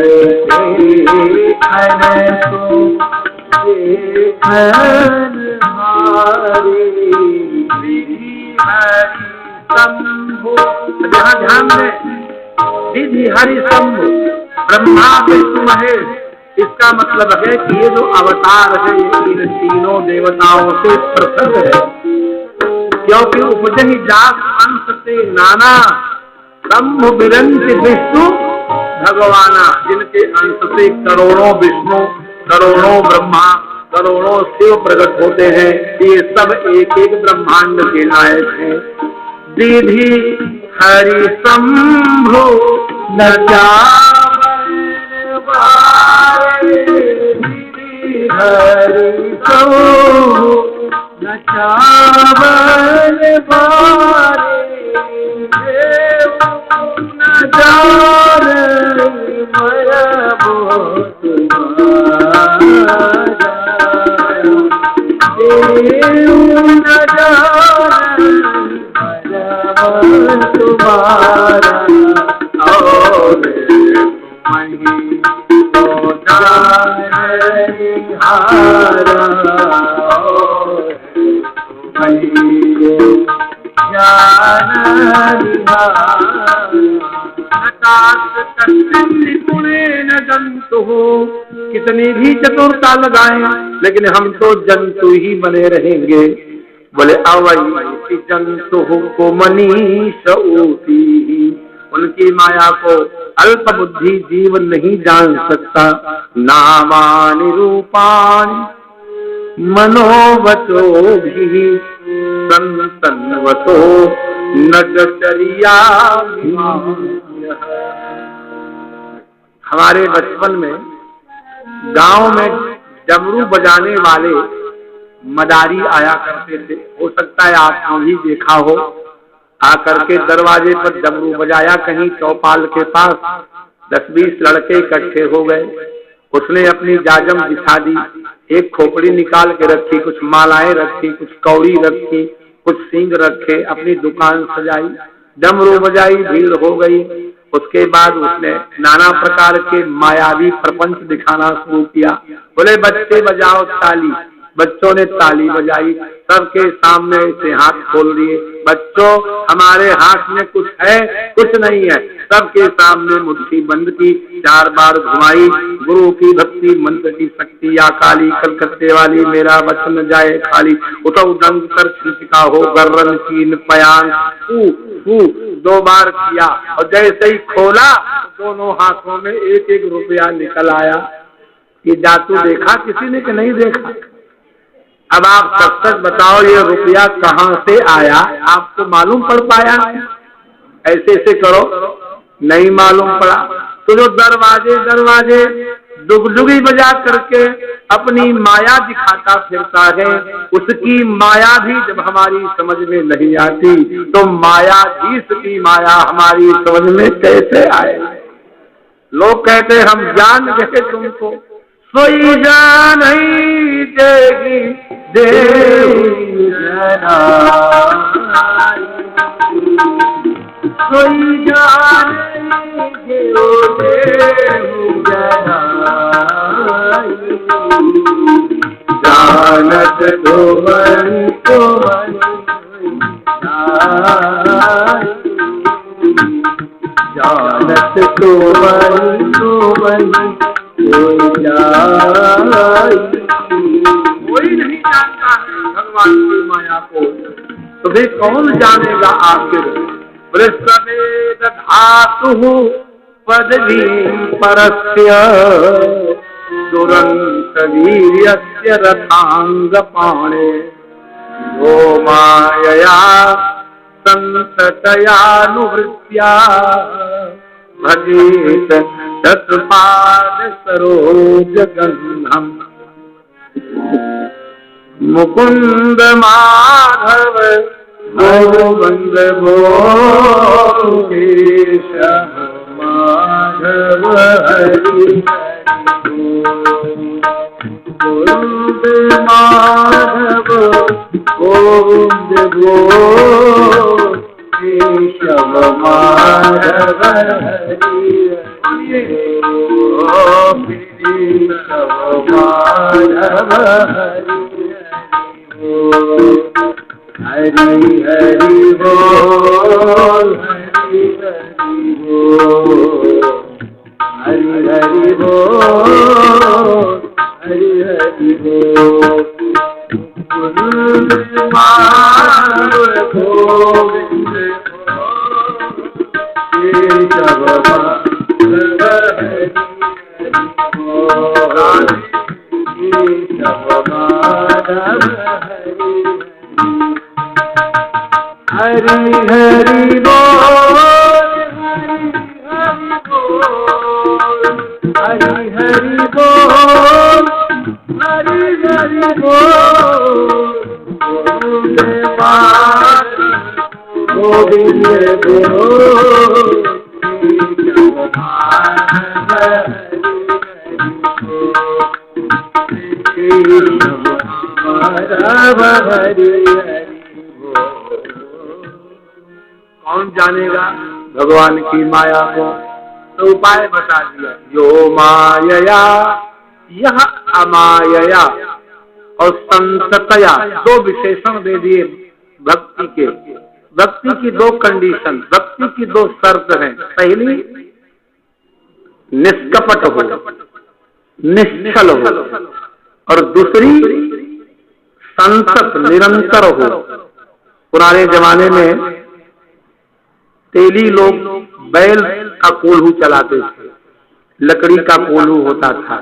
देखन तुम देखन हारे, विधि हरि शंभु। ध्यान में, विधि हरि शंभु, ब्रह्मा विष्णु महेश, इसका मतलब है कि ये जो अवतार है इन तीनों देवताओं से पृथक है, क्योंकि उपजहि जात अंश से नाना, शंभु विरंच विष्णु भगवाना, जिनके अंश से करोड़ों विष्णु, करोड़ों ब्रह्मा, करोड़ों शिव प्रकट होते हैं। ये सब एक एक ब्रह्मांड के नायक हैं। विधि हरि शंभु न जावन बारे, विधि हरि शंभु न जावन बारे, देव न जाने मय बहुत देव न जाने तुम्हारा, और तुम्हीं तो जाने हारा, और तुम्हीं ज्ञान निपुणेन जंतु। कितनी भी चतुरता लगाएं लेकिन हम तो जंतु ही बने रहेंगे। बोले अवैति जंतु को मनीष ऊती, उनकी माया को अल्प बुद्धि जीव नहीं जान सकता। नामानि रूपाणि मनोवचो भी संतन्वतो नटचर्या। हमारे बचपन में गांव में डमरू बजाने वाले मदारी आया करते थे, हो सकता है आपने भी देखा हो। आकर के दरवाजे पर डमरू बजाया, कहीं चौपाल के पास 10-20 लड़के इकट्ठे हो गए। उसने अपनी जाजम बिछा दी, एक खोपड़ी निकाल के रखी, कुछ मालाएं रखी, कुछ कौड़ी रखी, कुछ सींग रखे, अपनी दुकान सजाई, डमरू बजाई, भीड़ हो गई। उसके बाद उसने नाना प्रकार के मायावी प्रपंच दिखाना शुरू किया। बोले बच्चे बजाओ ताली, बच्चों ने ताली बजाई, सबके सामने से हाथ खोल दिए। बच्चों, हमारे हाथ में कुछ है, कुछ नहीं है। सबके सामने मुट्ठी बंद की, 4 बार घुमाई। गुरु की भक्ति, मंत्र की शक्ति, या काली कलकत्ते वाली मेरा वचन जाए खाली। उठो दंग कर छिका हो गर्रन कीन पयान, 2 बार किया और जैसे ही खोला दोनों हाथों में 1-1 रुपया निकल आया। ये जादू देखा किसी ने कि नहीं देखा? अब आप सच सच बताओ, ये रुपया कहाँ से आया? आपको मालूम पड़ पाया? ऐसे ऐसे करो, नहीं मालूम पड़ा तो जो दरवाजे डुगडुगी बजा करके अपनी माया दिखाता फिरता है, उसकी माया भी जब हमारी समझ में नहीं आती तो मायाधीश की माया हमारी समझ में कैसे आए? लोग कहते हम जान गए तुमको, सोई जान ही देगी देवी सोई जान जानत तुमन जानत तुमन कोई नहीं जानता है भगवान की माया को। तो फिर कौन जानेगा आखिर। बोले सवेद धातु पदवी परस्य दुरंत वीर्यस्य रथांग पाणे यो मायया संततयानुवृत्त्या भजेत तत्पाद सरोज गंधम मुकुंद माधव गोविंद गोपेश माधव हरि गोविंद माधव गोविंद गोपेश माधव हरि माधव हरि हरि बोल हरि हरि बोल हरि हरि बोल हरि हरि बोल गोविंद माधव गोविंद केशव माधव हरि केशव माधव हरि हरि बोल हरि हरि बोल हरि हरि बोल गोविंद बोल कौन जानेगा भगवान की माया को। तो उपाय बता दिया, यो मायया यह अमायया और संततया, दो विशेषण दे दिए भक्ति के। भक्ति की दो कंडीशन, भक्ति की दो शर्त हैं। पहली निष्कपट हो, निश्चल हो, और दूसरी संतत निरंतर हो। पुराने जमाने में तेली लोग बैल का कोल्हू चलाते थे, लकड़ी का कोल्हू होता था।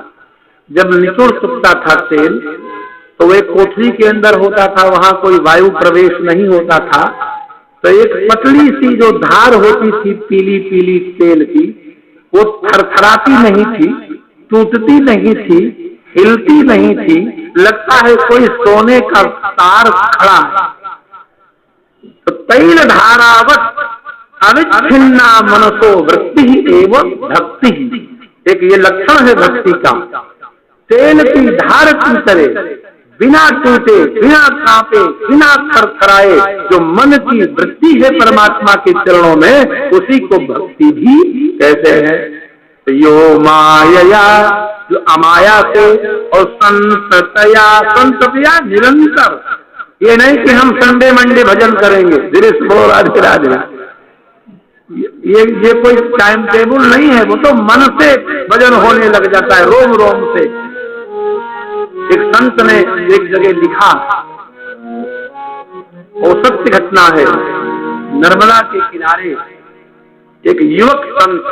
जब निचोड़ चुकता था तेल तो वे कोठरी के अंदर होता था, वहां कोई वायु प्रवेश नहीं होता था। तो एक पतली सी जो धार होती थी पीली पीली तेल की, वो थरथराती नहीं थी, टूटती नहीं थी, हिलती नहीं थी, लगता है कोई सोने का तार खड़ा है। तो तैल धारावत अविच्छिन्ना मनसो वृत्ति एवं भक्ति, एक ये लक्षण है भक्ति का। तेल की धार की तरह बिना टूटे, बिना कांपे, बिना थरथराए जो मन की वृत्ति है परमात्मा के चरणों में, उसी को भक्ति भी कहते हैं। तो यो मायया, जो अमाया से, और संततया, संततया निरंतर। ये नहीं कि हम संडे मंडे भजन करेंगे, धीरे से बोलो राधे राधे, ये कोई टाइम टेबल नहीं है। वो तो मन से भजन होने लग जाता है, रोम रोम से। एक संत ने एक जगह लिखा, वो सत्य घटना है। नर्मदा के किनारे एक युवक संत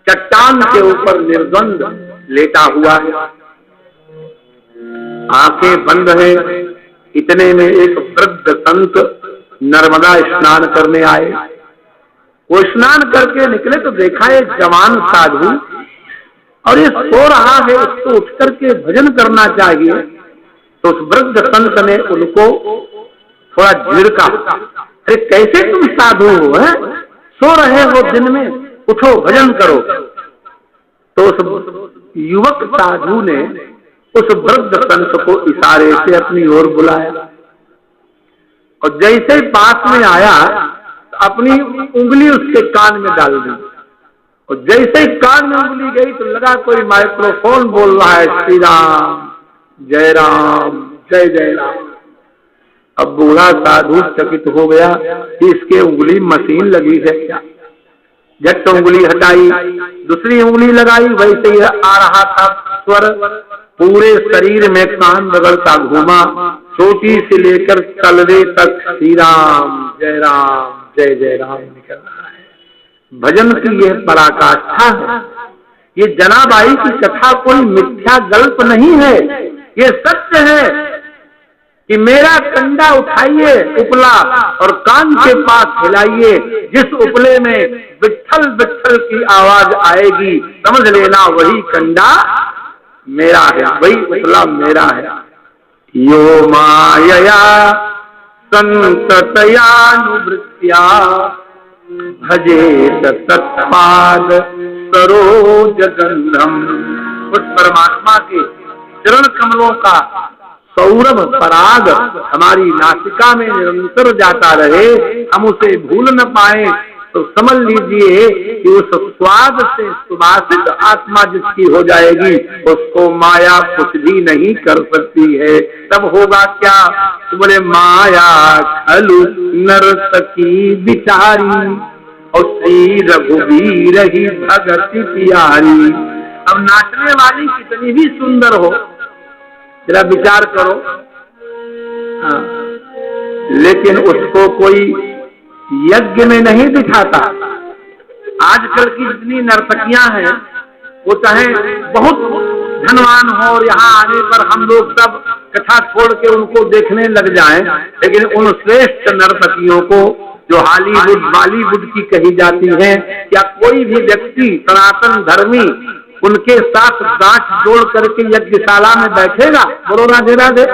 चट्टान के ऊपर निर्द्वंद लेटा हुआ है, आंखें बंद है। इतने में एक वृद्ध संत नर्मदा स्नान करने आए। वो स्नान करके निकले तो देखा एक जवान साधु, और ये सो रहा है, उसको उठ करके भजन करना चाहिए। तो उस वृद्ध संत ने उनको थोड़ा झिड़का, अरे कैसे तुम साधु हो, है? सो रहे हो दिन में, उठो भजन करो। तो उस युवक साधु ने उस वृद्ध संत को इशारे से अपनी ओर बुलाया, और जैसे पास में आया अपनी उंगली उसके कान में डाल दी। और जैसे ही कान में उंगली गई तो लगा कोई माइक्रोफोन बोल रहा है, श्री राम जय राम। अब बूढ़ा साधु चकित हो गया कि इसके उंगली मशीन लगी है क्या। झट उंगली हटाई, दूसरी उंगली लगाई, वैसे ही आ रहा था स्वर, पूरे शरीर में कान रगड़ता घूमा। चोटी से लेकर तलवे तक श्री राम जय जय राम निकल रहा है। भजन की यह पराकाष्ठा है। ये जनाबाई की कथा कोई मिथ्या गल्प नहीं है, ये सत्य है कि मेरा कंडा उठाइए उपला और कान के पास हिलाइए, जिस उपले में विट्ठल विट्ठल की आवाज आएगी समझ लेना वही कंडा मेरा है, वही उपला मेरा है। यो मायया संततयानुवृत्त्या भजेत तत्पाद सरोज गंधम। उस परमात्मा के चरण कमलों का सौरभ पराग हमारी नासिका में निरंतर जाता रहे, हम उसे भूल न पाए, तो समझ लीजिए कि उस स्वाद से सुवासित आत्मा जिसकी हो जाएगी उसको माया कुछ भी नहीं कर सकती है। तब होगा क्या? तो बोले माया खलु नर्तकी बिचारी और श्री रघुवीर ही भगति प्यारी। अब नाचने वाली कितनी भी सुंदर हो, जरा विचार करो, हाँ, लेकिन उसको कोई यज्ञ में नहीं बिठाता। आजकल की जितनी नर्तकियां हैं वो चाहे बहुत धनवान हो और यहाँ आने पर हम लोग सब कथा छोड़ के उनको देखने लग जाएं, लेकिन उन श्रेष्ठ नर्तकियों को जो हॉलीवुड बॉलीवुड की कही जाती हैं, क्या कोई भी व्यक्ति सनातन धर्मी उनके साथ गांठ जोड़ करके यज्ञशाला में बैठेगा? बोलो राधे राधे।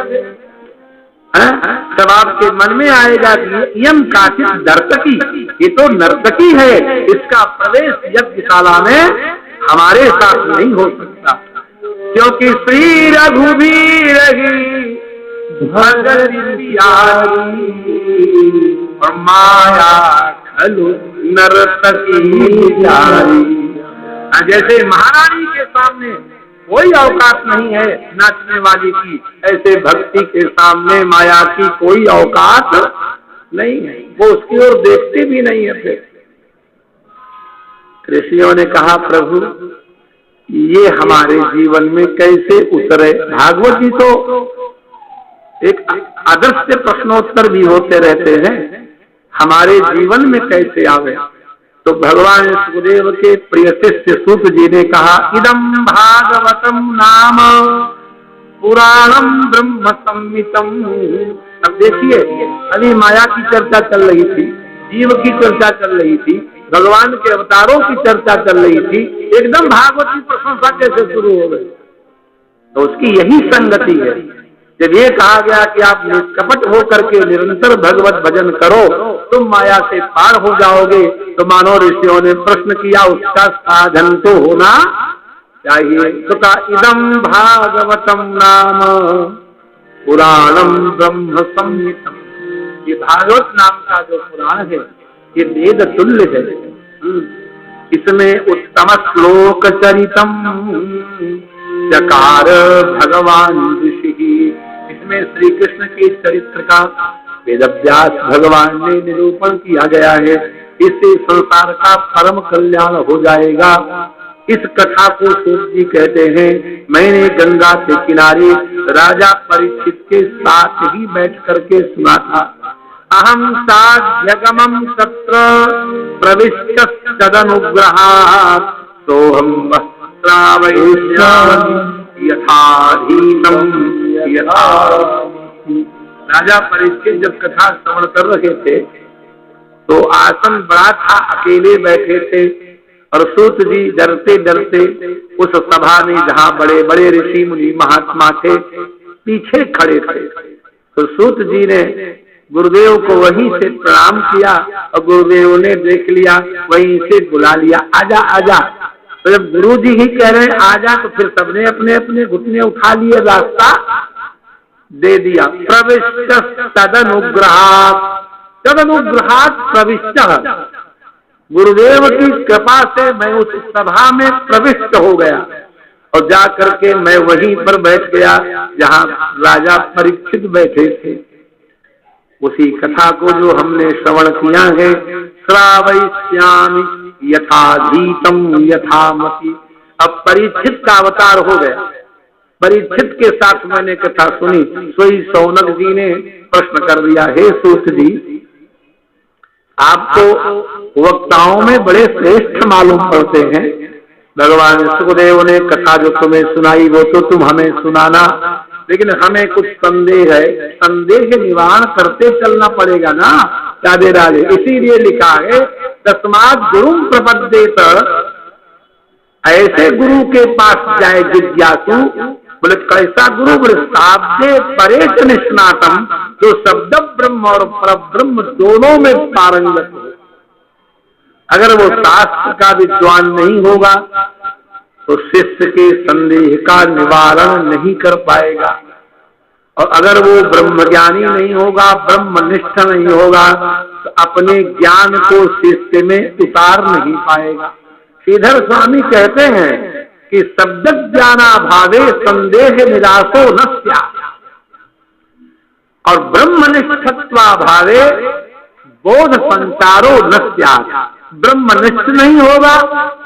तब आपके मन में आएगा कि यम काचित नर्तकी, ये तो नर्तकी है, इसका प्रवेश यज्ञशाला में हमारे साथ नहीं हो सकता, क्योंकि श्री रघुवीर ही भगति प्यारी और माया खलु नर्तकी प्यारी। जैसे महारानी के सामने कोई औकात नहीं है नाचने वाली की, ऐसे भक्ति के सामने माया की कोई औकात नहीं है, वो उसकी ओर देखते भी नहीं है। फिर ऋषियों ने कहा प्रभु ये हमारे जीवन में कैसे उतरे? भागवत जी तो एक आदर्श प्रश्नोत्तर भी होते रहते हैं, हमारे जीवन में कैसे आवे? तो भगवान सुखदेव के प्रिय शिष्य सूत जी ने कहा इदम भागवतम नाम पुराणम ब्रह्म संहितम। अब देखिए, अभी माया की चर्चा चल रही थी, जीव की चर्चा चल रही थी, भगवान के अवतारों की चर्चा चल रही थी, एकदम भागवत की प्रशंसा कैसे शुरू हो गई? तो उसकी यही संगति है। जब ये कहा गया कि आप निष्कपट होकर के निरंतर भगवत भजन करो तुम माया से पार हो जाओगे, तो मानो ऋषियों ने प्रश्न किया उसका साधन तो होना चाहिए। तो कहा इदम भागवतम नाम पुराणम ब्रह्म संहितम। ये भागवत नाम का जो पुराण है ये वेद तुल्य है। इसमें उत्तम श्लोक चरितम चकार भगवान ऋषि, इसमें श्री कृष्ण के चरित्र का वेदव्यास भगवान ने निरूपण किया गया है। इससे संसार का परम कल्याण हो जाएगा। इस कथा को सूत जी कहते हैं मैंने गंगा के किनारे राजा परीक्षित के साथ ही बैठ करके सुना था। अहम साध्यगमं तत्र प्रविष्ट तदनुग्रहात् सोहम श्रावयिष्यामि यथाधीतं यथा। राजा परीक्षित जब कथा श्रवण कर रहे थे तो आसन बड़ा था, अकेले बैठे थे और सूत जी डरते डरते उस सभा में जहाँ बड़े बड़े ऋषि मुनि महात्मा थे पीछे खड़े थे। तो सूत जी ने गुरुदेव को वहीं से प्रणाम किया और गुरुदेव ने देख लिया, वहीं से बुला लिया, आजा आजा। तो जब गुरु जी ही कह रहे हैं आजा तो फिर सबने अपने अपने घुटने उठा लिए, रास्ता दे दिया। प्रविष्ट तदनुग्रहात्, तदनुग्रहात् प्रविष्ट, गुरुदेव की कृपा से मैं उस सभा में प्रविष्ट हो गया और जा करके मैं वहीं पर बैठ गया जहाँ राजा परीक्षित बैठे थे। उसी कथा को जो हमने श्रवण किया है, श्रावयिष्यामि यथाधीतं यथामति। अब परीक्षित का अवतार हो गया, परीक्षित के साथ मैंने कथा सुनी। सोई शौनक जी ने प्रश्न कर दिया, हे सूत जी, आप तो वक्ताओं में बड़े श्रेष्ठ मालूम पड़ते हैं। भगवान सुखदेव ने कथा जो तुम्हें सुनाई वो तो तुम हमें सुनाना, लेकिन हमें कुछ संदेह है, संदेह निवारण करते चलना पड़ेगा ना राधे राधे। इसीलिए लिखा है तस्मात् गुरुं प्रपद्येत, ऐसे गुरु के पास जाए जिज्ञासु। बोले कैसा गुरु? बोले शाब्दे परेश निष्णातम, जो शब्द ब्रह्म और परब्रह्म दोनों में पारंगत हो। अगर वो शास्त्र का विद्वान नहीं होगा तो शिष्य के संदेह का निवारण नहीं कर पाएगा, और अगर वो ब्रह्मज्ञानी नहीं होगा, ब्रह्मनिष्ठ नहीं होगा, तो अपने ज्ञान को शिष्य में उतार नहीं पाएगा। श्रीधर स्वामी कहते हैं कि शब्द ज्ञानाभावे संदेह निराशो न स्यात्, और ब्रह्मनिष्ठत्वाभावे बोध संचारो न स्यात्। ब्रह्मनिष्ठ नहीं होगा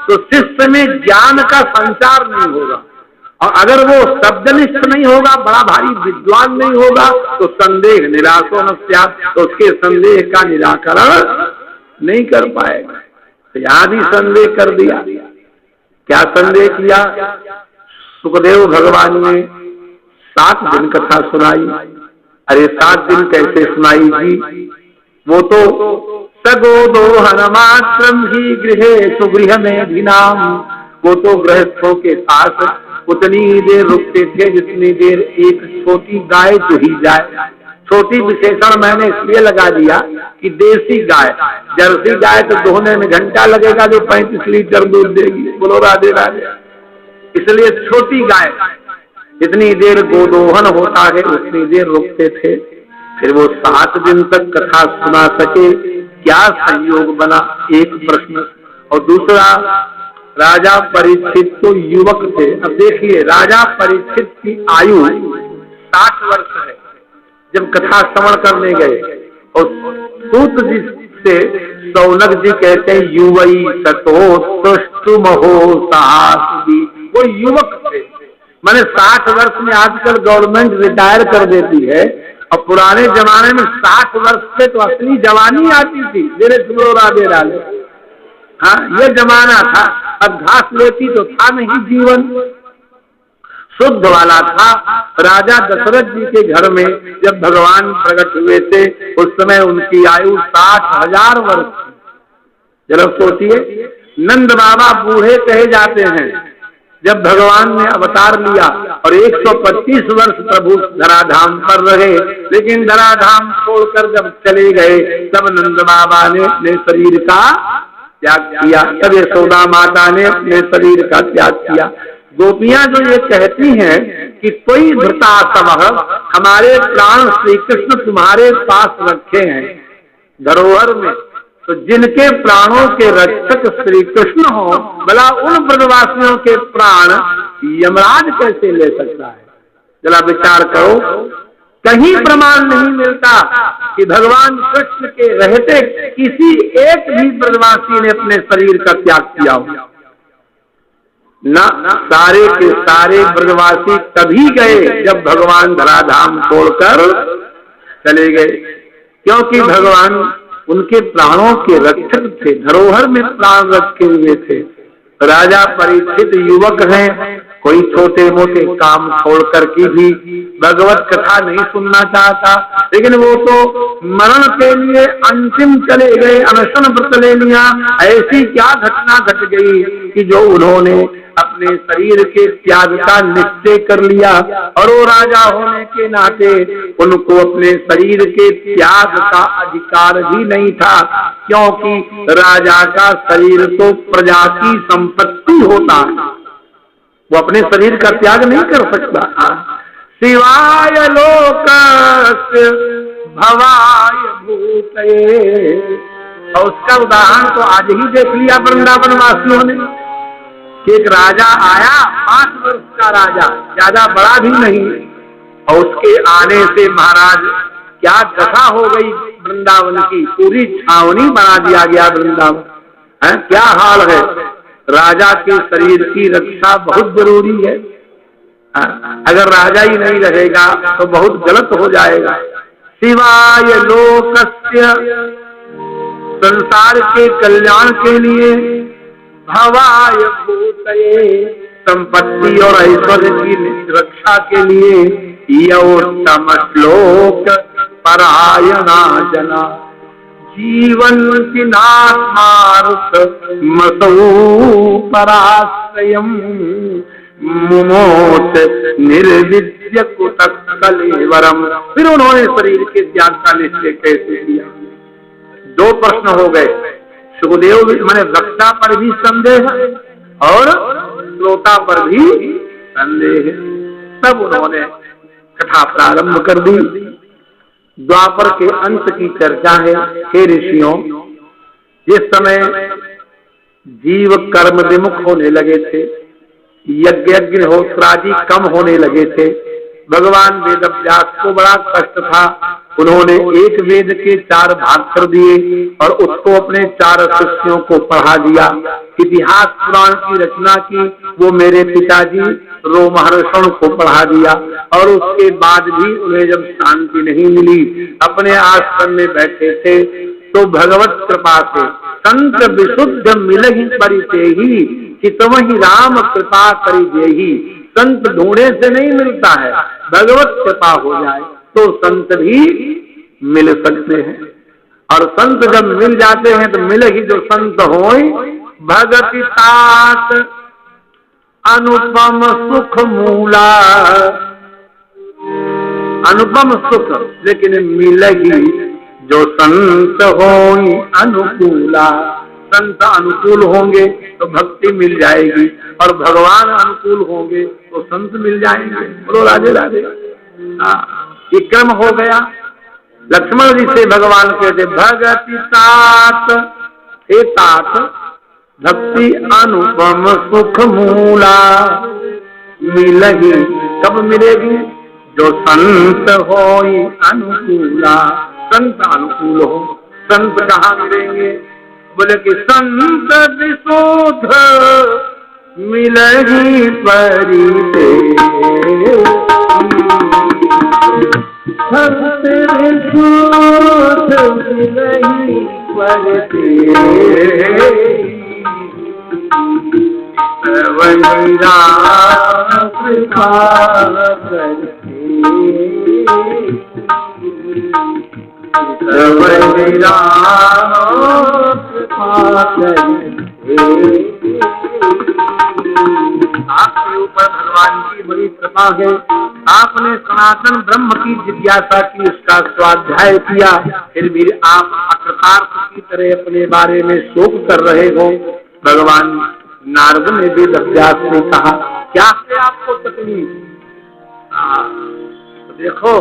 तो शिष्य में ज्ञान का संचार नहीं होगा, और अगर वो शब्दनिष्ठ नहीं होगा, बड़ा भारी विद्वान नहीं होगा, तो संदेह निराशो न स्यात्, तो उसके संदेह का निराकरण नहीं कर पाएगा। तो यहाँ भी संदेह कर दिया। क्या संदेह किया? सुखदेव भगवान ने 7 दिन कथा सुनाई। अरे 7 दिन कैसे सुनाई जी? वो तो सगोदोहनमात्रम ही गृहे सुगृह में धिनाम, वो तो गृहस्थों के पास उतनी ही देर रुकते थे जितनी देर एक छोटी गाय दुही जाए। छोटी विशेषण मैंने इसलिए लगा दिया कि देसी गाय, जर्सी गाय तो दोहने में घंटा लगेगा जो 35 लीटर दूध देगी। बोलो राधे राधे। इसलिए छोटी गाय जितनी देर गोदोहन होता है उतनी देर रुकते थे। फिर वो 7 दिन तक कथा सुना सके, क्या संयोग बना? एक प्रश्न। और दूसरा, राजा परीक्षित तो युवक थे। अब देखिए, राजा परीक्षित की आयु 60 वर्ष है जब कथा श्रवण करने गए, और सूत जी से शौनक जी कहते हैं युवई सतोष्टु महो साहसी, वो युवक थे। मैंने 60 वर्ष में आजकल गवर्नमेंट रिटायर कर देती है, और पुराने जमाने में 60 वर्ष से तो असली जवानी आती थी। मेरे सुनो राधे राधे। हाँ, ये जमाना था। अब घास लेती तो था नहीं, जीवन शुद्ध वाला था। राजा दशरथ जी के घर में जब भगवान प्रकट हुए थे उस समय उनकी आयु 60,000 वर्ष थी। जरा सोचिए, नंद बाबा बूढ़े कहे जाते हैं। जब भगवान ने अवतार लिया और 125 वर्ष प्रभु धराधाम पर रहे, लेकिन धराधाम छोड़कर जब चले गए तब नंद बाबा ने अपने शरीर का त्याग किया, तब यशोदा माता ने अपने शरीर का त्याग किया। गोपियां जो ये कहती हैं कि कोई धृतासव, हमारे प्राण श्री कृष्ण तुम्हारे पास रखे हैं धरोहर में, तो जिनके प्राणों के रक्षक श्री कृष्ण हो, भला उन ब्रजवासियों के प्राण यमराज कैसे ले सकता है? जरा विचार करो। कहीं प्रमाण नहीं मिलता कि भगवान कृष्ण के रहते किसी एक भी ब्रजवासी ने अपने शरीर का त्याग किया हो। ना, सारे के सारे ब्रजवासी तभी गए जब भगवान धराधाम छोड़कर चले गए, क्योंकि भगवान उनके प्राणों के रक्षक थे, धरोहर में प्राण रखे हुए थे। राजा परीक्षित युवक हैं, कोई छोटे मोटे काम छोड़कर की भी भगवत कथा नहीं सुनना चाहता, लेकिन वो तो मरण के लिए अंतिम चले गए, अनशन व्रत ले लिया। ऐसी क्या घटना घट गई कि जो उन्होंने अपने शरीर के त्याग का निश्चय कर लिया, और वो राजा होने के नाते उनको अपने शरीर के त्याग का अधिकार भी नहीं था, क्योंकि राजा का शरीर तो प्रजा की संपत्ति होता है, वो अपने शरीर का त्याग नहीं कर सकता। शिवाय लोकस्य भवाय भूतये, और उसका उदाहरण तो आज ही देख लिया वृंदावन वासियों ने। एक राजा आया, 5 वर्ष का राजा, ज्यादा बड़ा भी नहीं, और उसके आने से महाराज क्या दशा हो गई वृंदावन की, पूरी छावनी बना दिया गया वृंदावन है। क्या हाल है। राजा के शरीर की रक्षा बहुत जरूरी है। अगर राजा ही नहीं रहेगा तो बहुत गलत हो जाएगा। शिवाय लोकस्य, संसार के कल्याण के लिए, भवाय भूतये, संपत्ति और ऐश्वर्य की रक्षा के लिए, योत्तम श्लोक परायणा जना, जीवन की नात्मार्थ मसौ पराश्रयम्, मुमोच निर्विद्य कुतः कलेवरम। फिर उन्होंने शरीर के त्याग का निश्चय कैसे किया? दो प्रश्न हो गए। सुखदेव माने वक्ता पर भी संदेह और श्रोता पर भी संदेह। तब उन्होंने कथा प्रारंभ कर दी। द्वापर के अंत की चर्चा है। हे ऋषियों, जिस समय जीव कर्म विमुख होने लगे थे, यज्ञ होत्रादि कम होने लगे थे, भगवान वेदव्यास को बड़ा कष्ट था। उन्होंने एक वेद के 4 भाग कर दिए और उसको अपने 4 शिष्यों को पढ़ा दिया। इतिहास पुराण की रचना की वो मेरे पिताजी रोमहर्षण को पढ़ा दिया। और उसके बाद भी उन्हें जब शांति नहीं मिली, अपने आश्रम में बैठे थे, तो भगवत कृपा से संत विशुद्ध मिलहि परिते ही, चितमहि राम कृपा करि जेहि। संत ढूंढे से नहीं मिलता है, भगवत कृपा हो जाए तो संत भी मिल सकते हैं। और संत जब मिल जाते हैं तो मिल ही जो संत होय, भगति तात अनुपम सुख मूला। अनुपम सुख, लेकिन मिल ही जो संत होय अनुकूला। संत अनुकूल होंगे तो भक्ति मिल जाएगी, और भगवान अनुकूल होंगे तो संत मिल जाएंगे। बोलो राधे राधे। ये क्रम हो गया। लक्ष्मण जी से भगवान कहते भगति तात, हे तात भक्ति अनुपम सुख मूला। मिलही कब मिलेगी? जो संत होई अनुकूला। संत अनुकूल हो। संत कहाँ मिलेंगे? बोले कि संत विशुद्ध मिलही परिते, संत विशुद्ध मिलही परिते, वही राम कृपा करते, वही राम कृपा करते। आपके ऊपर भगवान की बड़ी कृपा है। आपने सनातन ब्रह्म की जिज्ञासा की, उसका स्वाध्याय किया, फिर भी आप अकृतार्थ की तरह अपने बारे में शोक कर रहे हो। भगवान नारद ने भी वेदव्यास ने कहा, क्या है आपको तकलीफ? तो देखो,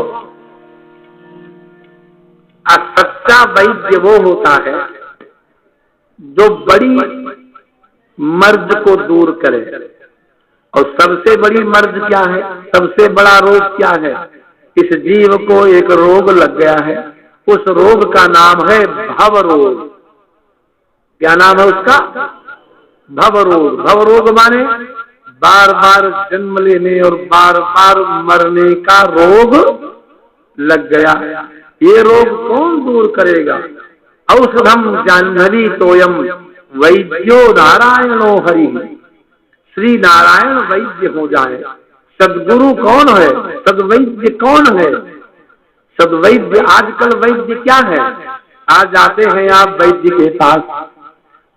सच्चा वैद्य वो होता है जो बड़ी मर्ज को दूर करे। और सबसे बड़ी मर्ज क्या है? सबसे बड़ा रोग क्या है? इस जीव को एक रोग लग गया है। उस रोग का नाम है भव रोग। क्या नाम है उसका? भव रोग। भव रोग माने बार बार जन्म लेने और बार बार मरने का रोग लग गया। ये रोग कौन दूर करेगा? औषधम जाह्नवी तोयम वैद्यो नारायणो हरि। श्री नारायण वैद्य हो जाए। सदगुरु कौन है? सदवैद्य कौन है? सदवैद्य, आजकल वैद्य क्या है? आज आते हैं आप वैद्य के पास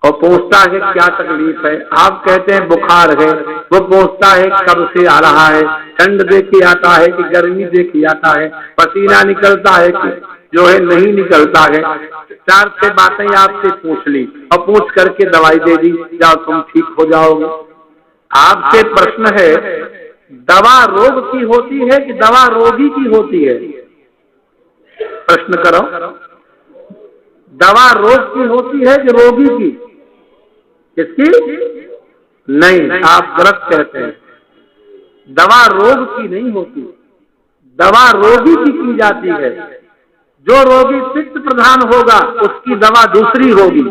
और पूछता है क्या तकलीफ है। आप कहते हैं बुखार है, वो पूछता है कब से आ रहा है, ठंड देख के आता है कि गर्मी देख के आता है, पसीना निकलता है कि जो है नहीं निकलता है। 4-6 बातें आपसे पूछ ली और पूछ करके दवाई दे दी, जाओ तुम ठीक हो जाओगे। आपसे प्रश्न है, दवा रोग की होती है कि दवा रोगी की होती है? प्रश्न करो, दवा रोग की होती है कि रोगी की? किसकी? नहीं, आप गलत कहते हैं। दवा रोग की नहीं होती, दवा रोगी की जाती है। जो रोगी पित्त प्रधान होगा उसकी दवा दूसरी होगी,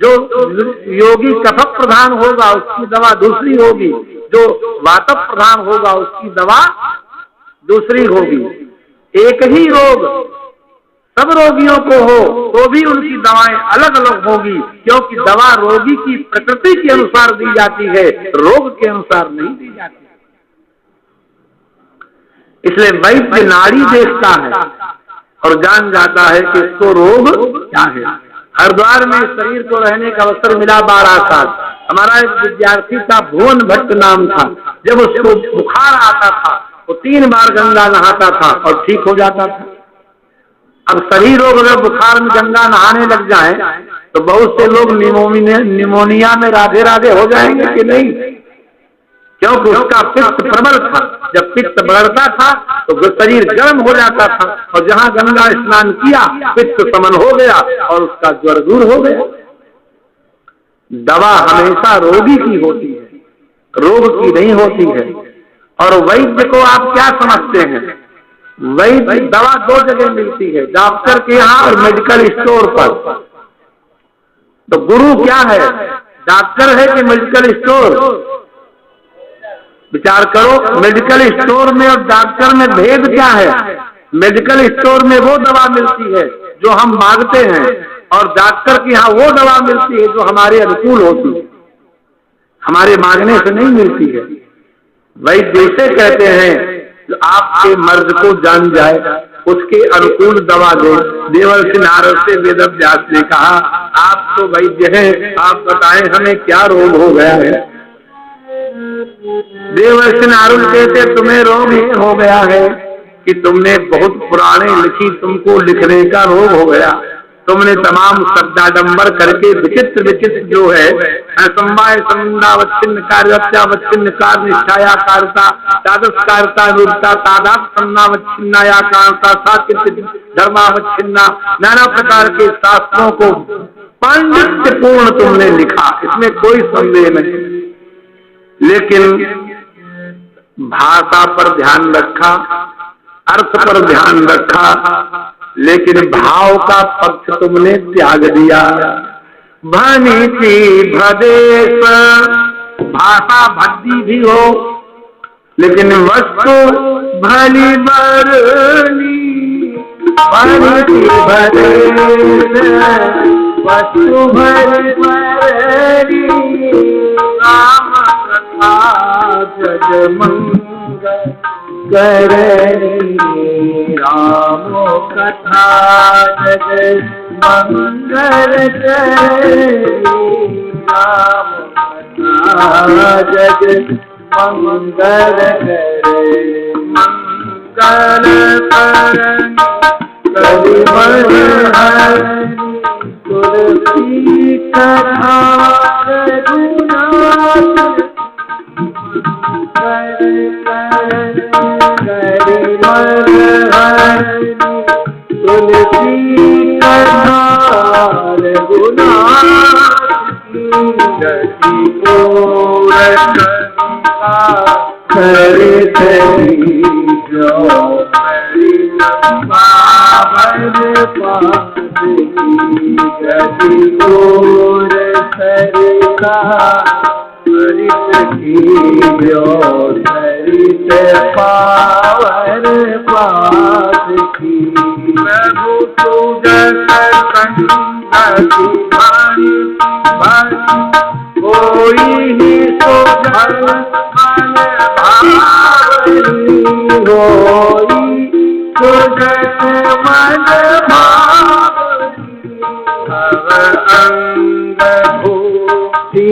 जो योगी कफ प्रधान होगा उसकी दवा दूसरी होगी, जो वात प्रधान होगा उसकी दवा दूसरी होगी। एक ही रोग सब रोगियों को हो तो भी उनकी दवाएं अलग अलग होगी, क्योंकि दवा रोगी की प्रकृति के अनुसार दी जाती है, रोग के अनुसार नहीं दी जाती। इसलिए वैद्य नाड़ी देखता है और जान जाता है कि इसको रोग क्या है। हरिद्वार में शरीर को रहने का अवसर मिला 12 साल। हमारा एक विद्यार्थी था, भुवन भट्ट नाम था। जब उसको बुखार आता था वो 3 बार गंगा नहाता था और ठीक हो जाता था। अब सभी लोग अगर बुखार में गंगा नहाने लग जाएं तो बहुत से लोग निमोनिया में राधे राधे हो जाएंगे कि नहीं, क्योंकि उसका पित्त प्रबल था। जब पित्त बढ़ता था तो शरीर गर्म हो जाता था, और जहां गंगा स्नान किया पित्त समन हो गया और उसका ज्वर दूर हो गया। दवा हमेशा रोगी की होती है, रोग की नहीं होती है। और वैद्य को आप क्या समझते हैं? वैद्य दवा 2 जगह मिलती है, डॉक्टर के यहाँ और मेडिकल स्टोर पर। तो गुरु क्या है, डॉक्टर है कि मेडिकल स्टोर? विचार करो, मेडिकल स्टोर में और डॉक्टर में भेद क्या है? मेडिकल स्टोर में वो दवा मिलती है जो हम मांगते हैं, और डॉक्टर के यहाँ वो दवा मिलती है जो हमारे अनुकूल होती है, हमारे मांगने से नहीं मिलती है। वैद्य इसे कहते हैं जो आपके मर्ज को जान जाए, उसके अनुकूल दवा दे। देवर्षि नारद से वेदव्यास ने कहा, आप तो वैद्य हैं, आप बताएं हमें क्या रोग हो गया है। देवर्षि नारद कहते, तुम्हें रोग ये हो गया है कि तुमने बहुत पुराने लिखी, तुमको लिखने का रोग हो गया। तुमने तमाम शब्दाडंबर करके विचित्र विचित्र जो है असमवाय संनावच्छिन्न कार्यावच्छिन्न कार्य निष्ठाया कारता तादस्कारता रूपता तादात संनावच्छिन्नाया कारता साकित धर्मावच्छिन्ना, नाना प्रकार के शास्त्रों को पांडित्यपूर्ण तुमने लिखा, इसमें कोई संदेह नहीं। लेकिन भाषा पर ध्यान रखा, अर्थ पर ध्यान रखा, लेकिन भाव का पक्ष तुमने त्याग दिया। भनीति भदेश, भाषा भद्दी भी हो लेकिन वस्तु भली बरनी। भनीति भदेश वस्तु भली बरनी, राम कथा जगमंगल करणी। राम कथा जग मंगल करणी, राम कथा जग मंगल करणी। मंगल करणी कलिमल हरणी, तुलसी कथा रघुनाथ तुलसी कथा रघुनाथ की खरी जो पावन पास की गति गोर सरिता सरित पावन पास की। प्रभु तुझ संगति कोई ही सुधर मन भावनी, होई सुधर मन भावनी। अब अंग भूति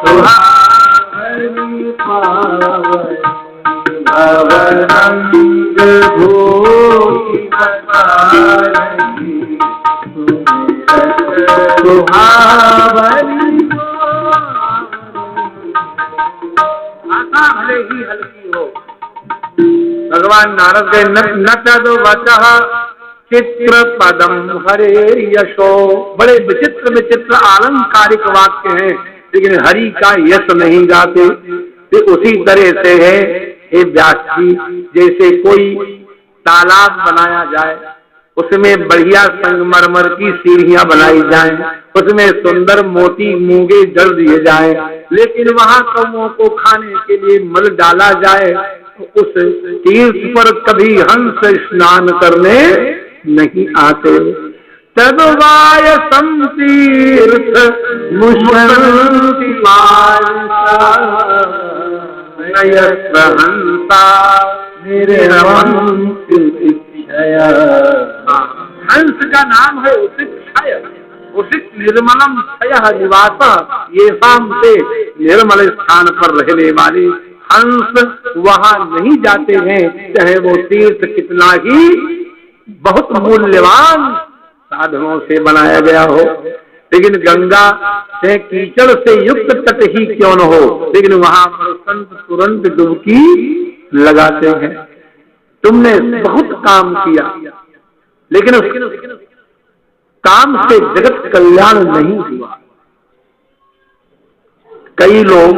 सुहावनी पावन, भवरंग भूति सुहावनी। भाषा भले ही हल्की हो, भगवान नारद के न तद वचः चित्र पदम हरे यशो। बड़े विचित्र विचित्र आलंकारिक वाक्य हैं, लेकिन हरि का यश नहीं गाते। तो उसी तरह से है हे व्यास जी, जैसे कोई तालाब बनाया जाए उसमें बढ़िया संगमरमर की सीढ़ियां बनाई जाएं, उसमें सुंदर मोती मूंगे जड़ दिए जाएं, लेकिन वहां कौओं को खाने के लिए मल डाला जाए तो उस तीर्थ पर कभी हंस स्नान करने नहीं आते। तदवाय संतीर्थ मुशंति हंसा मेरे हंस का नाम है उसित क्षय, उसित निर्मलम क्षय निवास, ये शाम से निर्मल स्थान पर रहने वाले हंस वहां नहीं जाते हैं, चाहे वो तीर्थ कितना ही बहुत मूल्यवान साधनों से बनाया गया हो। लेकिन गंगा से कीचड़ से युक्त तट ही क्यों न हो, लेकिन वहां पर संत तुरंत डुबकी लगाते हैं। तुमने बहुत काम किया, लेकिन उस काम से जगत कल्याण नहीं हुआ। कई लोग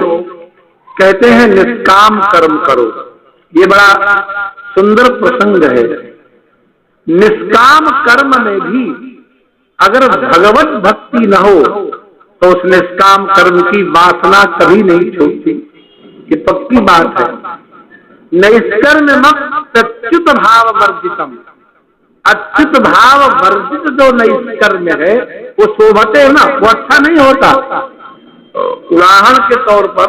कहते हैं निष्काम कर्म करो, ये बड़ा सुंदर प्रसंग है। निष्काम कर्म में भी अगर भगवत भक्ति न हो तो उस निष्काम कर्म की वासना कभी नहीं छूटती, ये पक्की बात है। नैष्कर्म अच्युत भाव वर्जितम, अच्युत भाव वर्जित जो नैष्कर्म है वो शोभते है ना, वो अच्छा नहीं होता। उदाहरण के तौर पर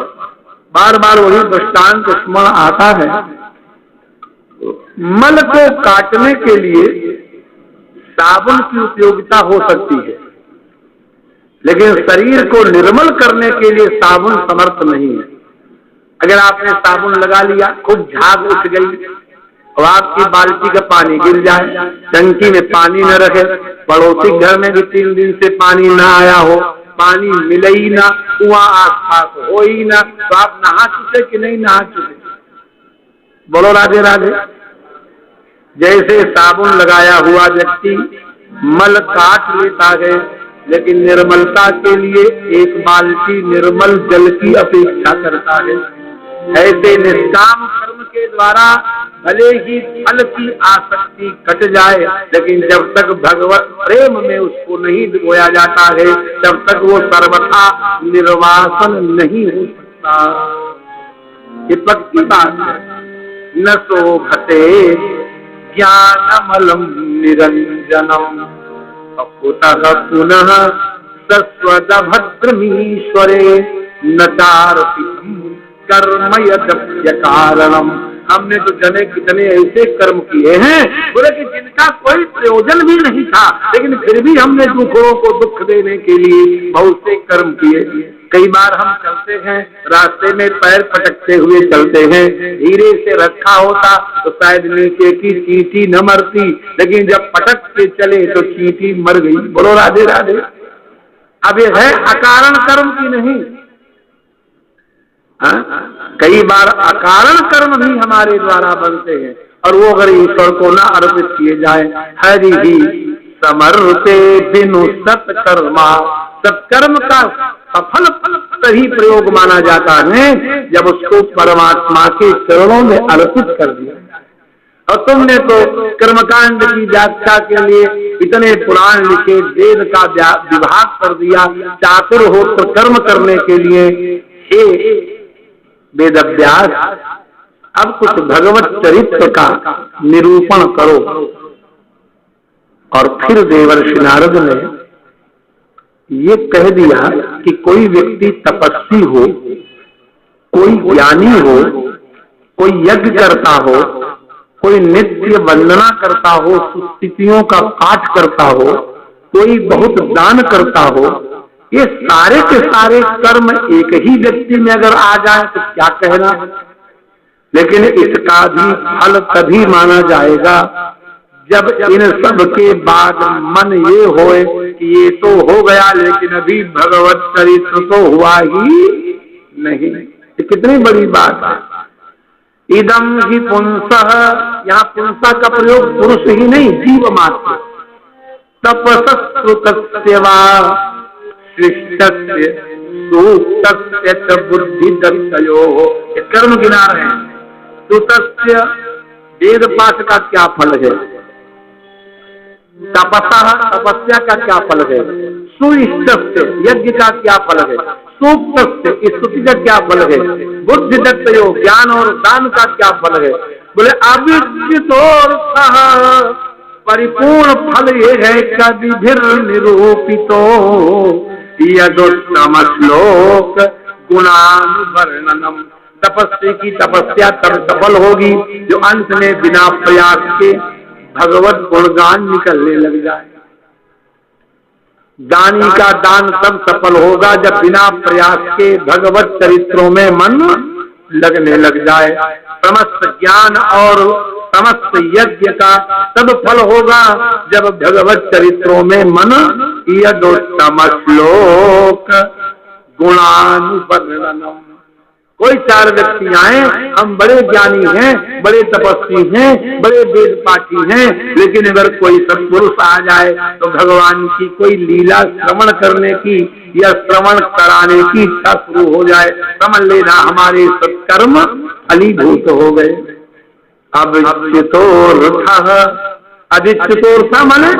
बार बार वही दृष्टांत स्मरण आता है। मल को काटने के लिए साबुन की उपयोगिता हो सकती है, लेकिन शरीर को निर्मल करने के लिए साबुन समर्थ नहीं है। अगर आपने साबुन लगा लिया, खूब झाग उठ गई और आपकी बाल्टी का पानी गिर जाए, टंकी में पानी न रखे, पड़ोसी घर में भी 3 दिन से पानी न आया हो, पानी मिले ही ना, कुआं आसपास हो ही ना, तो आप नहा चुके कि नहीं नहा चुके? बोलो राधे राधे। जैसे साबुन लगाया हुआ व्यक्ति मल काट लेता है, लेकिन निर्मलता के लिए एक बाल्टी निर्मल जल की अपेक्षा करता है, ऐसे निष्काम कर्म के द्वारा भले ही फल की आसक्ति कट जाए, लेकिन जब तक भगवत प्रेम में उसको नहीं डुबोया जाता है, तब तक वो सर्वथा निर्वासन नहीं हो सकता। ये पक्की बात है। न शोभते ज्ञानमलम निरंजनम अकुतः पुनः सस्वद भद्रमीश्वरे न चारपितम कर्म यद्य कारणम। हमने तो जने कितने ऐसे कर्म किए हैं, बोले कि जिनका कोई प्रयोजन भी नहीं था, लेकिन फिर भी हमने दूसरों को दुख देने के लिए बहुत से कर्म किए। कई बार हम चलते हैं, रास्ते में पैर पटकते हुए चलते हैं, धीरे से रखा होता तो शायद नीचे की चींटी न मरती, लेकिन जब पटक के चले तो चींटी मर गई। बोलो राधे राधे। अब ये है अकारण कर्म की नहीं। कई बार अकारण कर्म भी हमारे द्वारा बनते हैं, और वो अगर ईश्वर को न अर्पित किए जाए। हरि ही समर्पे बिनु सत्कर्मा, सत्कर्म का सफल तभी प्रयोग माना जाता है जब उसको परमात्मा के चरणों में अर्पित कर दिया। और तुमने तो कर्मकांड की व्याख्या के लिए इतने पुराण लिखे, वेद का विभाग कर दिया, चातुर होकर कर्म करने के लिए। हे वेद व्यास, अब कुछ भगवत चरित्र का निरूपण करो। और फिर देवर्षि नारद ने ये कह दिया कि कोई व्यक्ति तपस्वी हो, कोई ज्ञानी हो, कोई यज्ञ करता हो, कोई नित्य वंदना करता हो, सुस्तिथियों का पाठ करता हो, कोई बहुत दान करता हो, ये सारे के सारे कर्म एक ही व्यक्ति में अगर आ जाए तो क्या कहना। लेकिन इसका भी फल तभी माना जाएगा जब इन सब के बाद मन ये होए कि ये तो हो गया, लेकिन अभी भगवत चरित्र तो हुआ ही नहीं। ये कितनी बड़ी बात है। इदम ही पुंसः, यहाँ पुंसा का प्रयोग पुरुष ही नहीं, जीव मात्र। तपस्सुतस्य वा सृष्टस्य सूक्तस्य च बुद्धिदत्तयोः, ये कर्म गिना रहे हैं। सुतस्य वेद पाठ का क्या फल है, तपसा, तपस्या का क्या फल है, सुइष्ट यज्ञ का क्या फल है, सूक्त स्तुति का क्या फल है, बुद्धि दत्त ज्ञान और दान का क्या फल है। बोले अविद्युतोऽर्थः, परिपूर्ण फल ये है कविभिर निरूपितो यदुत्तम श्लोक गुणानुवर्णनम। तपस्वी की तपस्या तब सफल होगी जो अंत में बिना प्रयास के भगवत गुणगान निकलने लग जाए। दानी का दान तब सफल होगा जब बिना प्रयास के भगवत चरित्रों में मन लगने लग जाए। समस्त ज्ञान और समस्त यज्ञ का तब फल होगा जब भगवत चरित्रों में मन यदुत्तम श्लोक गुणानुवर्णनम। कोई चार व्यक्ति आए, हम बड़े ज्ञानी हैं, बड़े तपस्वी हैं, बड़े वेद पाठी हैं, लेकिन अगर कोई सत्पुरुष आ जाए तो भगवान की कोई लीला श्रवण करने की या श्रवण कराने की इच्छा शुरू हो जाए, समझ लेना हमारे सत्कर्म फलीभूत हो गए। अविच्युतोऽर्थः, अविच्युतोऽर्थः माने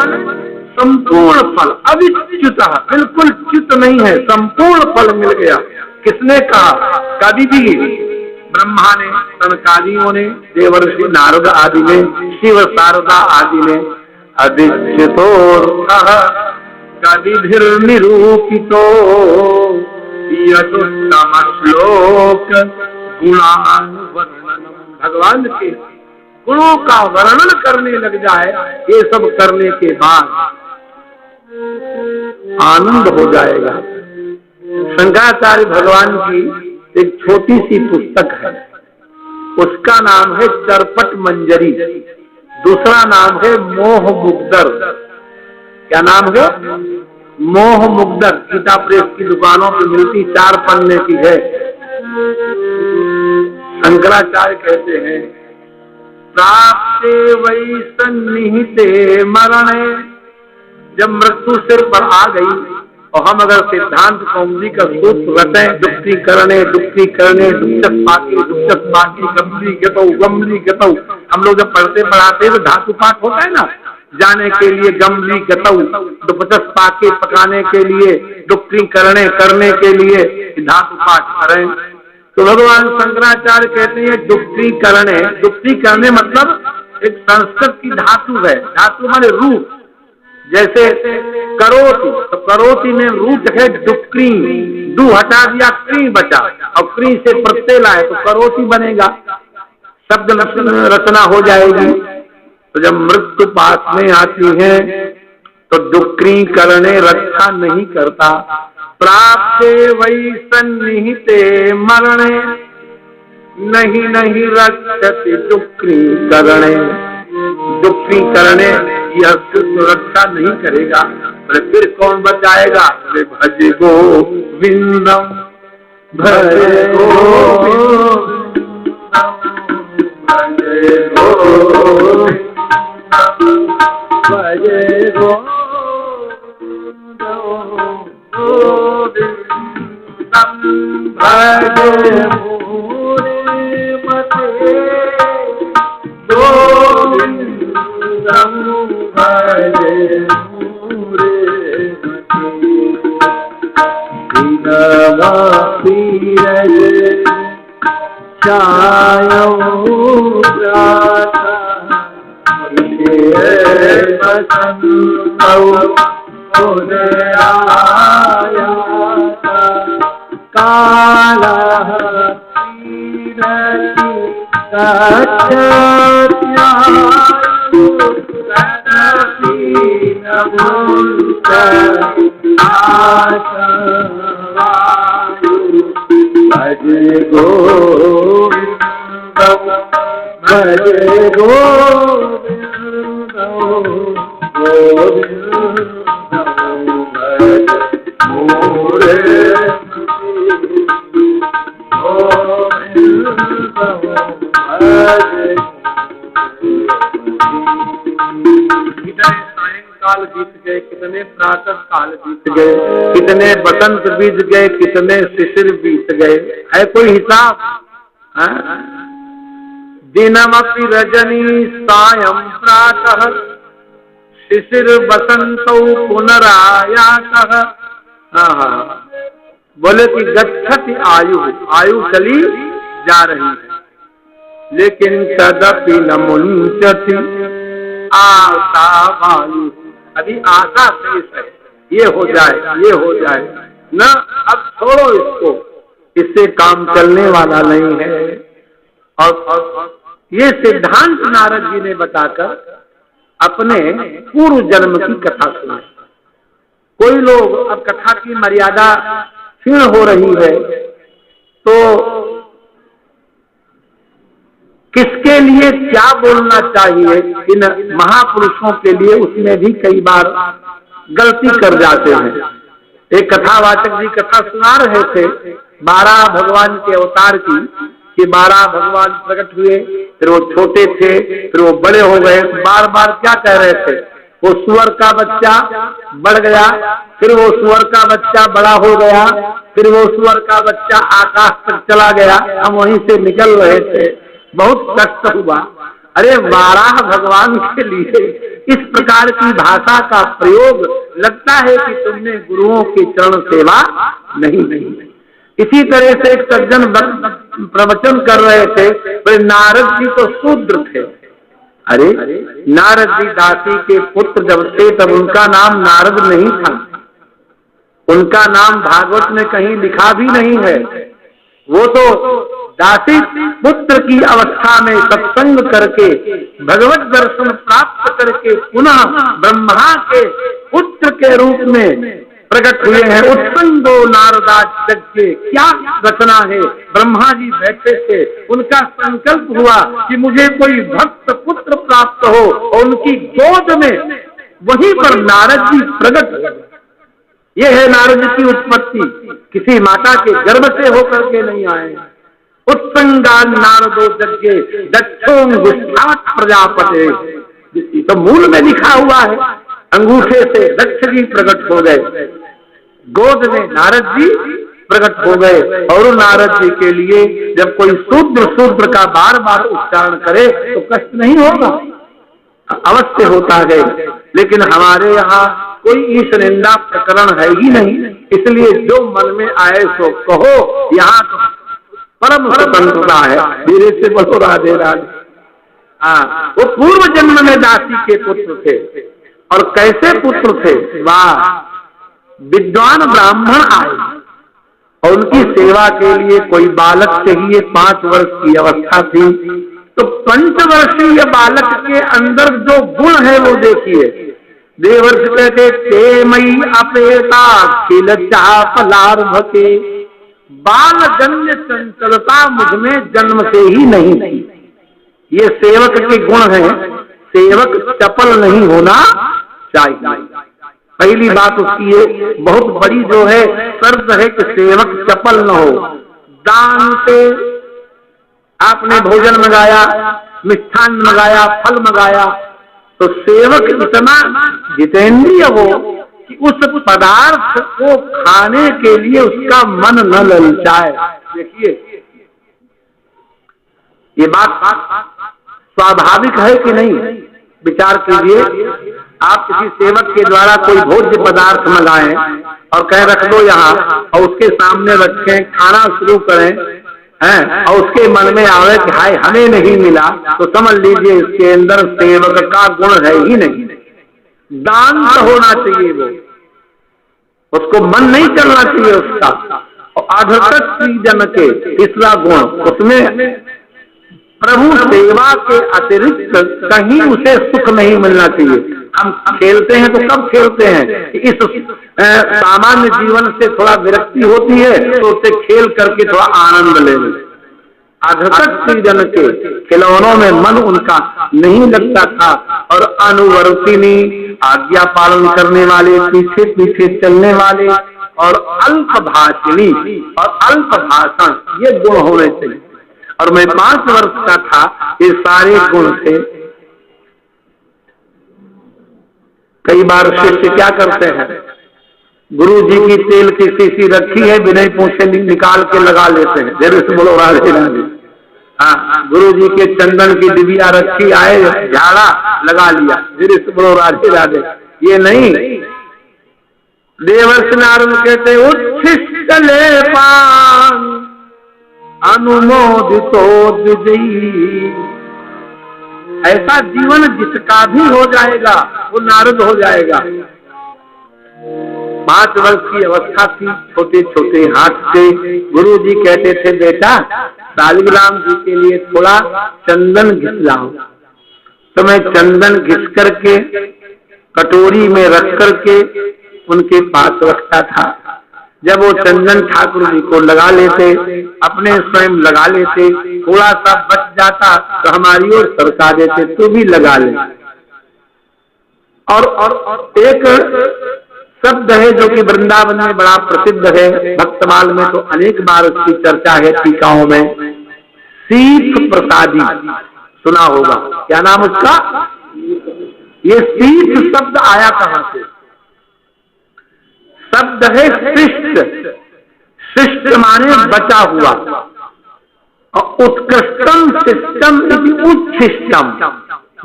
संपूर्ण फल, अविच्युत बिल्कुल च्युत नहीं है, संपूर्ण फल मिल गया। किसने कहा? कवि भी, ब्रह्मा ने, सनकादियों ने, देवर्षि नारद आदि ने, शिव शारदा आदि ने। अविच्युतोऽर्थः कविभिर्निरूपितो यदुत्तम श्लोक गुणानुवर्णनम। भगवान के गुणों का वर्णन करने लग जाए, ये सब करने के बाद आनंद हो जाएगा। शंकराचार्य भगवान की एक छोटी सी पुस्तक है, उसका नाम है चरपट मंजरी, दूसरा नाम है मोह मुग्धर। क्या नाम है? मोह मुग्धर। गीता प्रेस की दुकानों में मिलती, 4 पन्ने की है। शंकराचार्य कहते हैं प्राप्ते वै सन्निहिते मरणे, जब मृत्यु सिर पर आ गई और हम अगर सिद्धांत कौमुदी का सूत्र रटें, दुक्ति करने दुक्चक पाकी गमली गतौ, हम लोग जब पढ़ते पढ़ाते तो धातु पाठ होता है ना, जाने के लिए गमली गतौ, दुपचक पाके पकाने के लिए, दुक्ति करने के लिए धातु पाठ करें। तो भगवान शंकराचार्य कहते हैं दुक्ति करने मतलब एक संस्कृत की धातु है, धातु माने रूप। जैसे करोति, तो करोति में रूट है डुक्री, दू हटा दिया क्री बचा, और क्री से प्रत्यय लाए तो करोति बनेगा, शब्द रचना हो जाएगी। तो जब मृत्यु पास में आती है तो डुक्री करने रक्षा नहीं करता। प्राप्ते वै सन्निहिते मरणे नहीं रक्षति डुक्री करणे, डुक्री करने यह सुरक्षा नहीं करेगा। फिर कौन बचाएगा? भज गोविंदम भज कितने बसंत बीत गए, कितने शिशिर बीत गए, है कोई हिसाब? दिनमपि रजनी सायं प्रातः शिशिर बसंतौ पुनरायातः। हाँ, बोले कि गच्छति आयु, आयु चली जा रही है, लेकिन तदपि न मुंचति आशा वायु। अभी आशा शेष है, ये हो जाए, ये हो जाए न, अब छोड़ो इसको, इससे काम चलने वाला नहीं है। और ये सिद्धांत नारद जी ने बताकर अपने पूर्व जन्म की कथा सुनाई। कोई लोग, अब कथा की मर्यादा क्षीण हो रही है, तो किसके लिए क्या बोलना चाहिए, इन महापुरुषों के लिए उसमें भी कई बार गलती कर जाते हैं। एक कथावाचक जी कथा सुना रहे थे 12 भगवान के अवतार की, कि 12 भगवान प्रकट हुए, फिर वो छोटे थे, फिर वो बड़े हो गए। बार बार क्या कह रहे थे, वो सुअर का बच्चा बढ़ गया, फिर वो सुअर का बच्चा बड़ा हो गया, फिर वो सुअर का बच्चा आकाश तक चला गया, हम वहीं से निकल रहे थे, बहुत कष्ट हुआ। अरे 12 भगवान के लिए इस प्रकार की भाषा का प्रयोग, लगता है कि तुमने गुरुओं की चरण सेवा नहीं। इसी तरह से एक सज्जन प्रवचन कर रहे थे, फिर नारद जी तो शूद्र थे। अरे नारद जी दासी के पुत्र जब थे तब उनका नाम नारद नहीं था, उनका नाम भागवत में कहीं लिखा भी नहीं है। वो तो दासी पुत्र की अवस्था में सत्संग करके भगवत दर्शन प्राप्त करके पुनः ब्रह्मा के पुत्र के रूप में प्रकट हुए हैं। उत्संगो नारदाच के क्या रचना है। ब्रह्मा जी बैठे थे, उनका संकल्प हुआ कि मुझे कोई भक्त पुत्र प्राप्त हो, और उनकी गोद में वहीं पर नारद जी प्रकट हुए। ये है नारद की उत्पत्ति, किसी माता के गर्भ से होकर के नहीं आए। उत्संगा नारदो जज्ञे दक्षोंगुष्ठात् प्रजापते, तो मूल में लिखा हुआ है, अंगूठे से दक्ष जी प्रकट हो गए, गोद में नारद जी प्रकट हो गए। और नारद जी के लिए जब कोई शूद्र का बार बार उच्चारण करे तो कष्ट नहीं होगा, अवश्य होता है। लेकिन हमारे यहाँ कोई ईश निंदा प्रकरण है ही नहीं, इसलिए जो मन में आए सो कहो। यहाँ तो परम स्वतंत्रता है। धीरे से बोलो राधे राधे। हाँ, वो पूर्व जन्म में दासी के पुत्र थे, और कैसे पुत्र थे, वाह, विद्वान ब्राह्मण आए और उनकी सेवा के लिए कोई बालक चाहिए। 5 वर्ष की अवस्था थी, तो 5 वर्षीय बालक के अंदर जो गुण है वो देखिए। देवर्षि कहते ते मई अपेता खिल चापलार्भ के, बाल जन्य चंचलता मुझमें जन्म से ही नहीं थी। ये सेवक के गुण हैं, सेवक चपल नहीं होना चाहिए। पहली बात उसकी है, बहुत बड़ी जो है शर्त है कि सेवक चपल न हो। दान से आपने भोजन मंगाया, मिष्ठान मंगाया, फल मंगाया, तो सेवक इतना जितेंद्रिय हो कि उस पदार्थ को खाने के लिए उसका मन न ललचाए। देखिए ये बात स्वाभाविक है कि नहीं, विचार कीजिए। आप किसी सेवक के द्वारा कोई भोज्य पदार्थ मंगाएं और कहें रख दो यहाँ, और उसके सामने रखें, खाना शुरू करें, हैं, और उसके मन में आवे कि हाय हमें नहीं मिला, तो समझ लीजिए इसके अंदर सेवक का गुण है ही नहीं। दान तो होना चाहिए, वो उसको मन नहीं चलना चाहिए उसका। और आधरतक जन के तीसरा गुण, उसमें प्रभु सेवा के अतिरिक्त कहीं उसे सुख नहीं मिलना चाहिए। हम खेलते हैं तो कब खेलते हैं, इस सामान्य जीवन से थोड़ा विरक्ति होती है तो उसे खेल करके थोड़ा आनंद लेंगे। अधतक जन के खिलौनों में मन उनका नहीं लगता था, और अनुवर्तिनी, आज्ञा पालन करने वाले, पीछे पीछे चलने वाले, और अल्प भाषणी और अल्प भाषण, ये गुण होने चाहिए। और मैं 5 वर्ष का था, ये सारे गुण थे। कई बार शिष्य क्या करते हैं, गुरु जी की तेल की शीशी रखी है, बिना पूछे निकाल के लगा लेते हैं। जरूर से बोलो राधे राधे। हाँ, गुरु जी के चंदन की डिबिया रखी, आए झाड़ा लगा लिया, फिर इस बोलो राधे राधे, ये नहीं। देवर्षि नारद कहते उच्छिष्ट लेपान अनुमोदितो द्विजयी, ऐसा जीवन जिसका भी हो जाएगा वो नारद हो जाएगा। 5 वर्ष की अवस्था थी, छोटे छोटे हाथ से गुरु जी कहते थे बेटा शालिग्राम जी के लिए थोड़ा चंदन घिस लाओ। तो मैं चंदन घिस करके कटोरी में रख करके उनके पास रखता था। जब वो चंदन ठाकुर जी को लगा लेते, अपने स्वयं लगा लेते, थोड़ा सा बच जाता तो हमारी ओर सरका देते, तो भी लगा ले। और एक शब्द है जो कि वृंदावन में बड़ा प्रसिद्ध है, भक्तमाल में तो अनेक बार उसकी चर्चा है, टीकाओं में, सीत प्रसादी सुना होगा। क्या नाम उसका? ये सीत शब्द आया कहां से? शब्द है शिष्ट। शिष्ट माने बचा हुआ, और उत्कृष्टम शिष्टम उच्छिष्टम,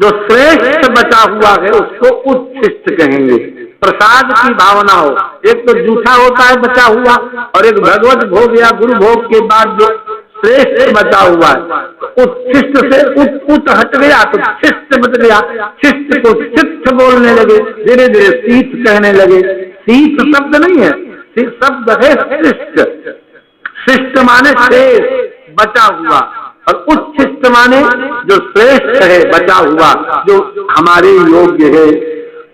जो श्रेष्ठ बचा हुआ है उसको उच्छिष्ट कहेंगे। प्रसाद की भावना हो, एक तो जूठा होता है बचा हुआ, और एक भगवत भोग या गुरु भोग के बाद जो श्रेष्ठ बचा हुआ है, तो उच्छिष्ट से उत हट गया तो शिष्ट बच गया। शिष्ट को शिष्ट बोलने लगे, धीरे धीरे सीत कहने लगे। सीत शब्द नहीं है, शब्द है शिष्ट। शिष्ट माने शेष बचा हुआ, और उच्छिष्ट माने जो श्रेष्ठ है बचा हुआ, जो हमारे योग्य है।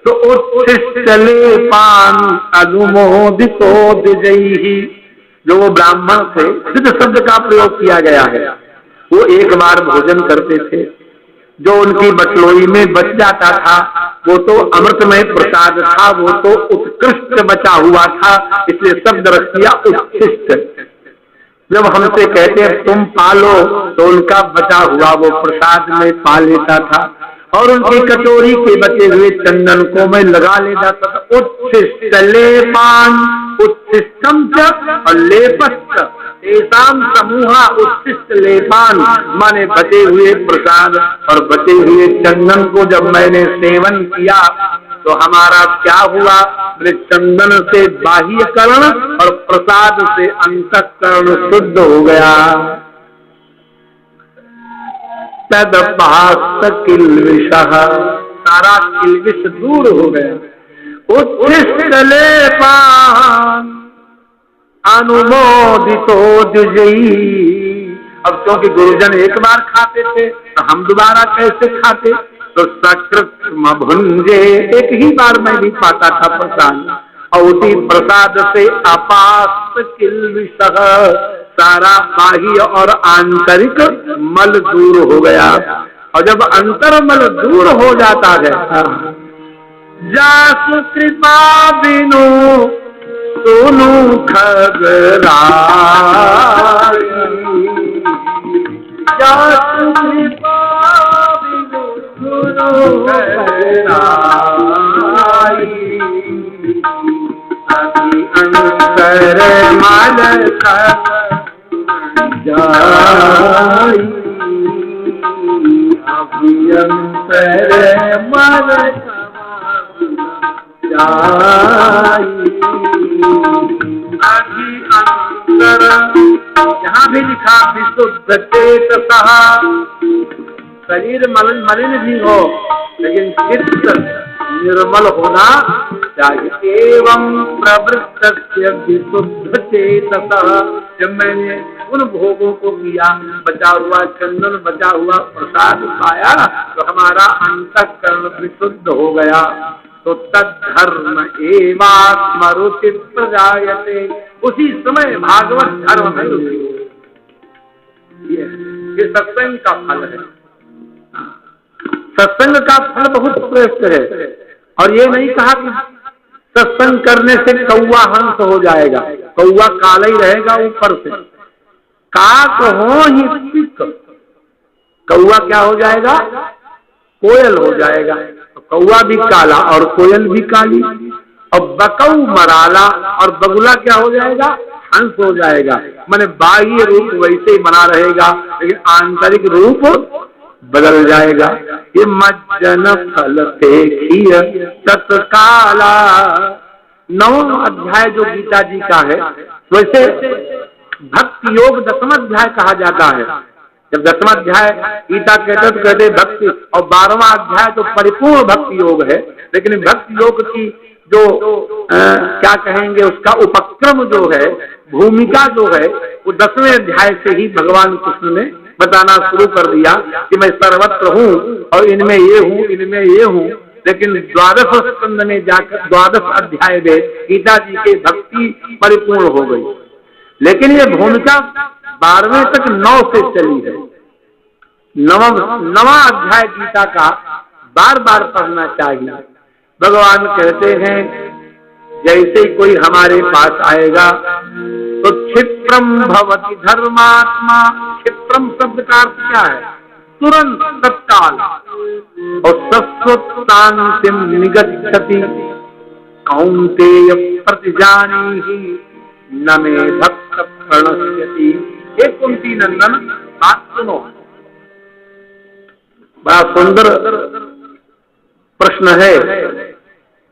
तो उच्छिष्ट लेपान अनुमोदितो द्विजयी, जो वो ब्राह्मण थे, सिद्ध शब्द का प्रयोग किया गया है। वो एक बार भोजन करते थे, जो उनकी बटलोई में बच जाता था वो तो अमृतमय प्रसाद था, वो तो उत्कृष्ट बचा हुआ था, इसलिए शब्द रख दिया उच्छिष्ट। जब हमसे कहते हैं तुम पालो, तो उनका बचा हुआ वो प्रसाद में पा लेता था, और उनकी कटोरी के बचे हुए चंदन को मैं लगा लेता था। उच्छिष्ट लेपान, उच्छिष्टम च और लेपश्च, तेषाम समूहा उच्छिष्ट लेपान माने बचे हुए प्रसाद और बचे हुए चंदन को जब मैंने सेवन किया तो हमारा क्या हुआ? चंदन से बाह्यकरण और प्रसाद से अंतःकरण शुद्ध हो गया। तदपास्त किल्विषः, सारा किल्विष दूर हो गया। उच्छिष्ट लेपान अनुमोदितो द्विजयी। अब क्योंकि गुरुजन एक बार खाते थे तो हम दोबारा कैसे खाते? तो सकृत्म भुंजे, एक ही बार मैं भी पाता था प्रसाद, और उसी प्रसाद से अपास्त किल्विषः, सारा बाह्य और आंतरिक मल दूर हो गया। और जब अंतर्मल दूर हो जाता है, जासु कृपा बिनु सुनु खगराई, जासु कृपा बिनु सुनु खगराई, अति अंतर मल जाई, अभियंतर मल जाई, अभियंतर। यहाँ भी लिखा विशुद्ध चेतसः, शरीर मलिन भी हो लेकिन चित्त निर्मल होना चाहिए। एवं प्रवृत्तस्य विशुद्ध चेतसः, जब मैंने उन भोगों को किया, बचा हुआ चंदन, बचा हुआ प्रसाद पाया, तो हमारा अंतःकरण विशुद्ध हो गया। तो तद्धर्म एवात्मरुचि प्रजायते, उसी समय भागवत धर्म में रुचि हो। ये सत्संग का फल है। सत्संग का फल बहुत श्रेष्ठ है। और ये नहीं कहा कि सत्संग करने से कौआ हंस हो जाएगा, कौआ काला ही रहेगा ऊपर से। काक हो ही पिक, कौआ क्या हो जाएगा? कोयल हो जाएगा। तो कौआ भी काला और कोयल भी काली, और बकऊ मराला और बगुला क्या हो जाएगा? अंश हो जाएगा। माने बाह्य रूप वैसे ही बना रहेगा, लेकिन आंतरिक रूप बदल जाएगा। ये मज्जन फल देखिए तत्काला, 9वां अध्याय जो गीता जी का है, वैसे भक्ति योग 10वां अध्याय कहा जाता है। जब 10वां अध्याय गीता कहते भक्ति, और 12वां अध्याय तो परिपूर्ण भक्ति योग है। लेकिन भक्ति योग की जो क्या कहेंगे, उसका उपक्रम जो है, भूमिका जो है, वो 10वें अध्याय से ही भगवान कृष्ण ने बताना शुरू कर दिया कि मैं सर्वत्र हूँ और इनमें ये हूँ, इनमें ये हूँ। लेकिन 12वें स्कंद में जाकर 12वें अध्याय में गीता जी की भक्ति परिपूर्ण हो गई। लेकिन ये भूमिका 12वें तक 9 से चली है। 9वां अध्याय गीता का बार बार पढ़ना चाहिए। भगवान कहते हैं जैसे कोई हमारे पास आएगा तो क्षिप्रम भवति धर्मात्मा। क्षिप्रम शब्द का अर्थ क्या है? तुरंत, तत्काल। और सत्वतांतिम निगच्छति कौन्तेय प्रतिजानीहि न मे भक्त प्रणश्यति। हे कुंती नंदन, बात सुनो। बड़ा सुंदर प्रश्न है।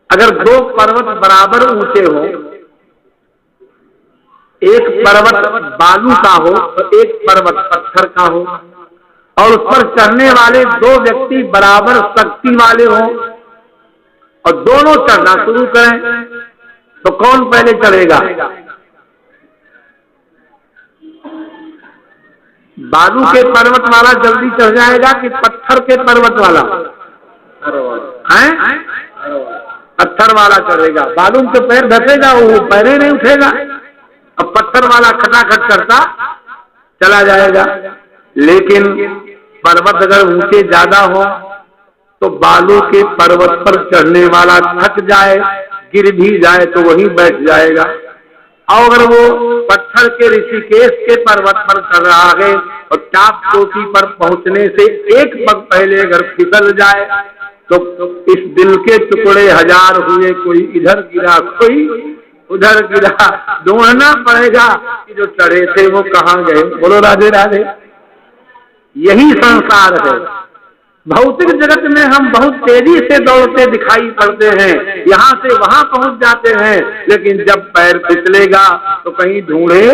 अगर 2 पर्वत बराबर ऊंचे हो, एक पर्वत बालू का हो और एक पर्वत पत्थर का हो, और उस पर चढ़ने वाले 2 व्यक्ति बराबर शक्ति वाले हों और दोनों चढ़ना शुरू करें, तो कौन पहले चढ़ेगा? बालू के पर्वत वाला जल्दी चढ़ जाएगा कि पत्थर के पर्वत वाला? हैं? पत्थर वाला चढ़ेगा। बालू के पैर धसेगा, वो पैरे नहीं उठेगा। अब पत्थर वाला खटाखट करता चला जाएगा। लेकिन पर्वत अगर ऊंचे ज्यादा हो तो बालू के पर्वत पर चढ़ने वाला थक जाए, गिर भी जाए तो वहीं बैठ जाएगा। और अगर वो पत्थर के ऋषिकेश के पर्वत पर चढ़ रहा है और चाप चोटी पर पहुंचने से एक पग पहले अगर फिसल जाए तो इस दिल के टुकड़े 1000 हुए, कोई इधर गिरा कोई उधर गिरा, ढूंढना पड़ेगा कि जो चढ़े थे वो कहाँ गए। बोलो राधे राधे। यही संसार है। भौतिक जगत में हम बहुत तेजी से दौड़ते दिखाई पड़ते हैं, यहाँ से वहां पहुंच जाते हैं, लेकिन जब पैर फिसलेगा तो कहीं ढूंढे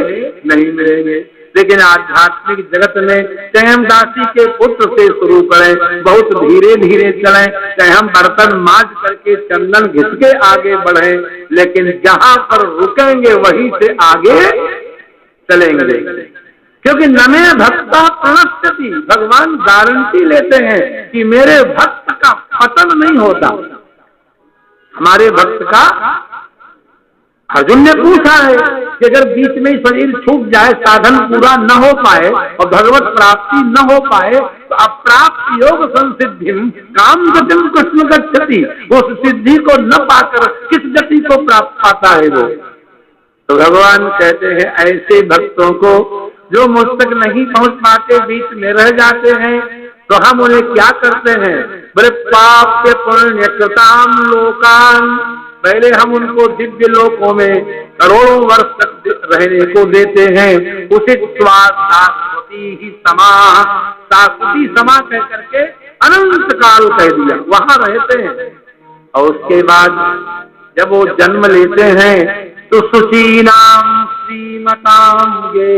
नहीं मिलेंगे। लेकिन आध्यात्मिक जगत में चाहे हम दासी के पुत्र से शुरू करें, बहुत धीरे धीरे चलें, चाहे हम बर्तन मांज करके चंदन घिस के आगे बढ़ें, लेकिन जहां पर रुकेंगे वहीं से आगे चलेंगे। क्योंकि नमे भक्ता प्रणश्यति, भगवान गारंटी लेते हैं कि मेरे भक्त का पतन नहीं होता। हमारे भक्त का, अर्जुन ने पूछा है कि अगर बीच में शरीर छूट जाए, साधन पूरा न हो पाए और भगवत प्राप्ति न हो पाए तो अप्राप्त योग संसिद्धिम काम गतिम कृष्ण गच्छति, उस सिद्धि को न पाकर किस गति को प्राप्त पाता है वो? तो भगवान कहते हैं ऐसे भक्तों को जो मुझ तक नहीं पहुंच पाते, बीच में रह जाते हैं, तो हम उन्हें क्या करते हैं? बड़े पाप के पुण्य कृताम लोकान, पहले हम उनको दिव्य लोकों में करोड़ों वर्ष तक रहने को देते हैं। उचित शाश्वती ही समा, शाश्वती समा कह करके अनंत काल कह दिया, वहां रहते हैं। और उसके बाद जब वो जन्म लेते हैं तो शुचीनाम श्रीमताम गे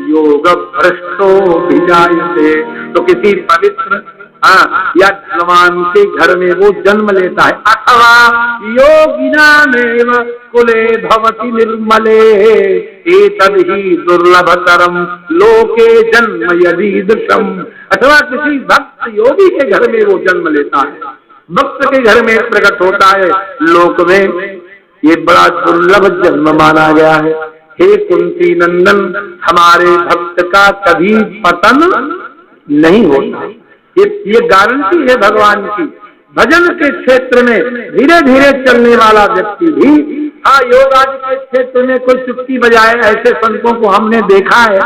योग भ्रष्टो विजायते, तो किसी पवित्र या धनवान के घर में वो जन्म लेता है। अथवा योगिनामेव कुले भवति निर्मले एतद्हि दुर्लभतरम लोके जन्म यदीदृशम, अथवा किसी भक्त योगी के घर में वो जन्म लेता है, भक्त के घर में प्रकट होता है लोक में। ये बड़ा दुर्लभ जन्म माना गया है। हे कुंती नंदन, हमारे भक्त का कभी पतन नहीं होता। ये गारंटी है भगवान की। भजन के क्षेत्र में धीरे धीरे चलने वाला व्यक्ति भी, हाँ, योग आदि के क्षेत्र में कोई चुटकी बजाए, ऐसे संतों को हमने देखा है।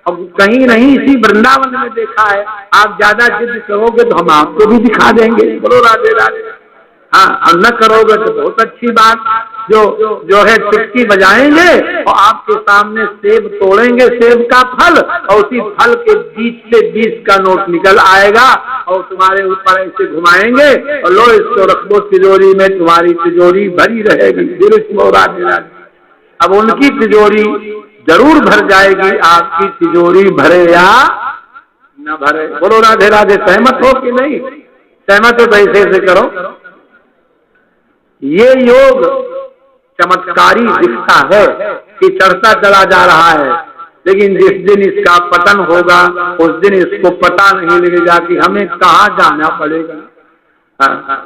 अब कहीं नहीं, इसी वृंदावन में देखा है। आप ज्यादा जिद करोगे तो हम आपको भी दिखा देंगे। बोलो राधे राधे। हाँ, और न करोगे तो बहुत अच्छी बात। जो है चुटकी बजाएंगे और आपके सामने सेब तोड़ेंगे, सेब का फल, और उसी फल के बीच से 20 का नोट निकल आएगा और तुम्हारे ऊपर ऐसे घुमाएंगे और लो इसको रख दो तिजोरी में, तुम्हारी तिजोरी भरी रहेगी। अब उनकी तिजोरी जरूर भर जाएगी, आपकी तिजोरी भरे या न भरे। बोलो राधे राधे। सहमत हो कि नहीं? सहमत हो तो ऐसे ऐसे करो। ये योग चमत्कारी दिखता है कि चढ़ता चला जा रहा है, लेकिन जिस दिन इसका पतन होगा उस दिन इसको पता नहीं लगेगा कि हमें कहाँ जाना पड़ेगा।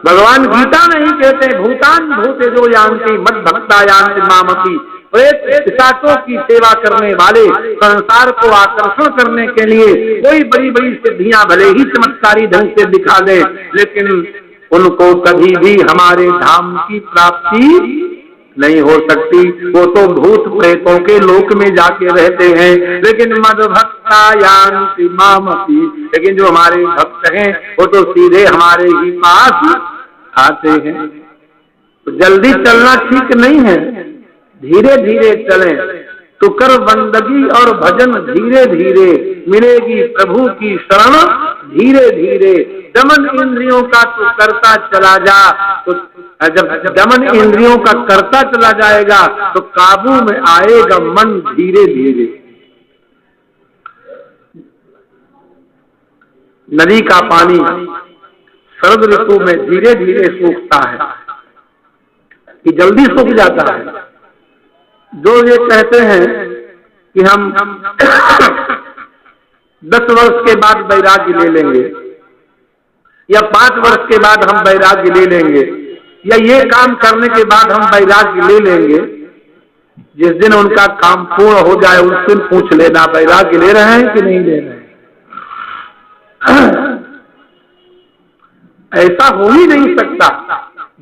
भगवान गीता नहीं कहते भूतान भूते जो यान्ति मद भक्ता यान्ति मामपि। प्रेत पिशाचों की सेवा करने वाले, संसार को आकर्षण करने के लिए कोई बड़ी बड़ी सिद्धियां भले ही चमत्कारी ढंग से दिखा दे, लेकिन उनको कभी भी हमारे धाम की प्राप्ति नहीं हो सकती। वो तो भूत प्रेतों के लोक में जाके रहते हैं, लेकिन मद भक्ता यान्ति मामपि, लेकिन जो हमारे भक्त हैं वो तो सीधे हमारे ही पास आते हैं। तो जल्दी चलना ठीक नहीं है, धीरे धीरे चलें। तो कर बंदगी और भजन धीरे धीरे, मिलेगी प्रभु की शरण धीरे धीरे। दमन इंद्रियों का तो करता चला जा, तो जब दमन इंद्रियों का करता चला जाएगा तो काबू में आएगा मन धीरे धीरे। नदी का पानी शरद ऋतु में धीरे धीरे सूखता है कि जल्दी सूख जाता है। जो ये कहते हैं कि हम 10 वर्ष के बाद वैराग्य ले लेंगे या 5 वर्ष के बाद हम वैराग्य ले लेंगे या ये काम करने के बाद हम वैराग्य ले लेंगे, जिस दिन उनका काम पूर्ण हो जाए उस दिन पूछ लेना वैराग्य ले रहे हैं कि नहीं ले रहे हैं। ऐसा हो ही नहीं सकता,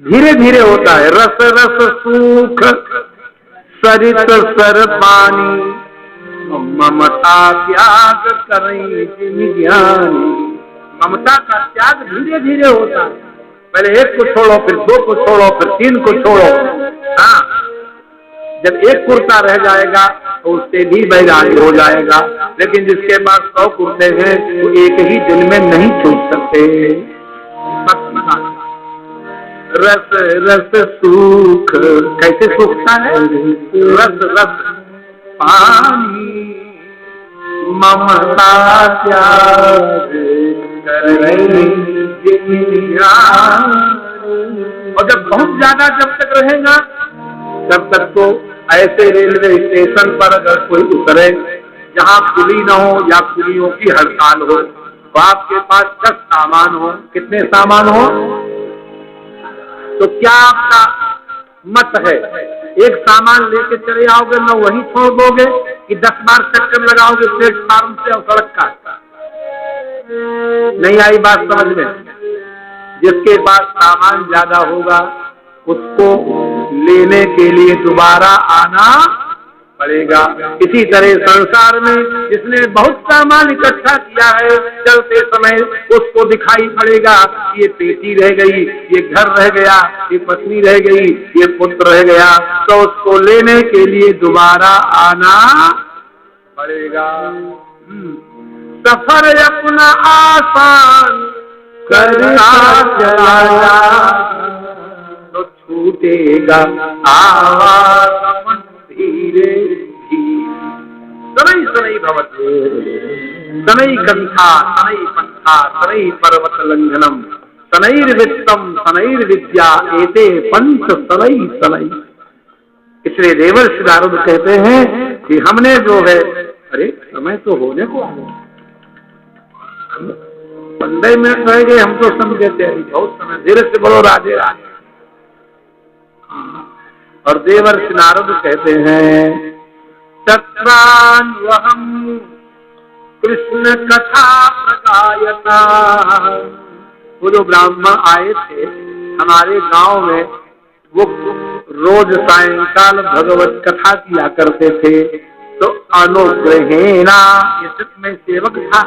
धीरे धीरे होता है। रस रस सूख सरित सर पानी, ममता त्याग करें जिन ज्ञानी। ममता का त्याग धीरे धीरे होता है। पहले 1 को छोड़ो, फिर 2 को छोड़ो, फिर 3 को छोड़ो। हाँ, जब 1 कुर्ता रह जाएगा तो उससे भी वैराग्य हो जाएगा, लेकिन जिसके पास 100 कुर्ते हैं वो एक ही दिन में नहीं छूट सकते। रस रस सूख, कैसे सूखता है? रस रस पानी, ममता त्याग और जब बहुत ज्यादा जब तक रहेगा तब तक तो ऐसे रेलवे स्टेशन पर अगर कोई उतरे जहाँ कुली न हो या कुलियों की हड़ताल हो तो आपके पास 10 सामान हो, कितने सामान हो, तो क्या आपका मत है? एक सामान लेके चले आओगे न वहीं छोड़ दोगे कि 10 बार चक्कर लगाओगे प्लेटफार्म से और सड़क का? नहीं आई बात समझ में? जिसके पास सामान ज्यादा होगा उसको लेने के लिए दोबारा आना पड़ेगा। इसी तरह संसार में जिसने बहुत सामान इकट्ठा किया है, चलते समय उसको दिखाई पड़ेगा ये पेटी रह गई, ये घर रह गया, ये पत्नी रह गई, ये पुत्र रह गया, तो उसको लेने के लिए दोबारा आना पड़ेगा। सफर अपना आसान करता चला तो छूटेगा आवाज धीरे धीरे। सनई सनई भवति सनई कंथा सनई पंथा सनई पर्वत लंघनम सनैर्वित्तम सनैर्विद्या एते पंच सनई सनई। इसलिए देवर्षि नारद कहते हैं कि हमने जो है, अरे समय तो होने को आ गया, 15 मिनट रह गए, हम तो समझ गए बहुत समय। धीरे से बोलो राधे राधे। और देवर्षि नारद कहते हैं तत्रान्वहं कृष्ण कथा प्रगायता। वो जो ब्राह्मण आए थे हमारे गांव में, वो रोज सायंकाल भगवत कथा किया करते थे। तो अनुग्रहेणा, मैं सेवक था,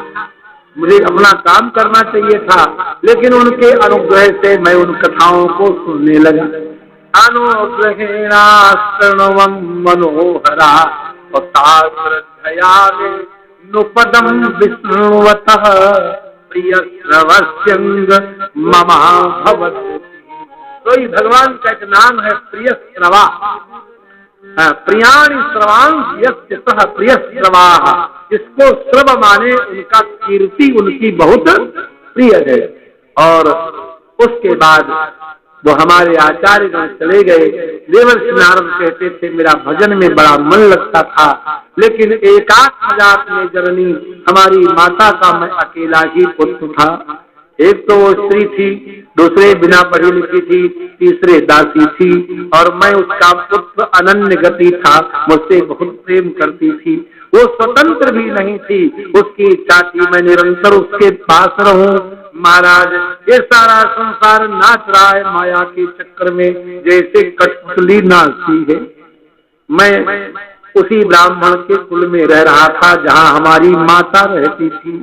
मुझे अपना काम करना चाहिए था, लेकिन उनके अनुग्रह से मैं उन कथाओं को सुनने लगा। अनुग्रहेणास्तृणवं मनोहरा श्रद्धयामे नुपदं विष्णुवतः प्रिय श्रवस्यंग ममा भवत्। तो ये भगवान का एक नाम है प्रिय श्रवा। प्रियाणि श्रवांश यस्य सह प्रिय श्रवाः, जिसको श्रव माने उनका कीर्ति उनकी बहुत प्रिय है। और उसके बाद वो हमारे आचार्य गण चले गए। देवर्षि नारद कहते थे मेरा भजन में बड़ा मन लगता था, लेकिन एकात्मजात में जननी हमारी माता का मैं अकेला ही पुत्र था। एक तो वो स्त्री थी, दूसरे बिना पढ़ी लिखी थी, तीसरे दासी थी, और मैं उसका पुत्र अनन्य गति था, मुझसे बहुत प्रेम करती थी। वो स्वतंत्र भी नहीं थी, उसकी इच्छा थी मैं निरंतर उसके पास रहूं। महाराज ये सारा संसार नाच रहा है माया के चक्कर में, जैसे कठपुतली नाचती है। मैं उसी ब्राह्मण के कुल में रह रहा था जहाँ हमारी माता रहती थी।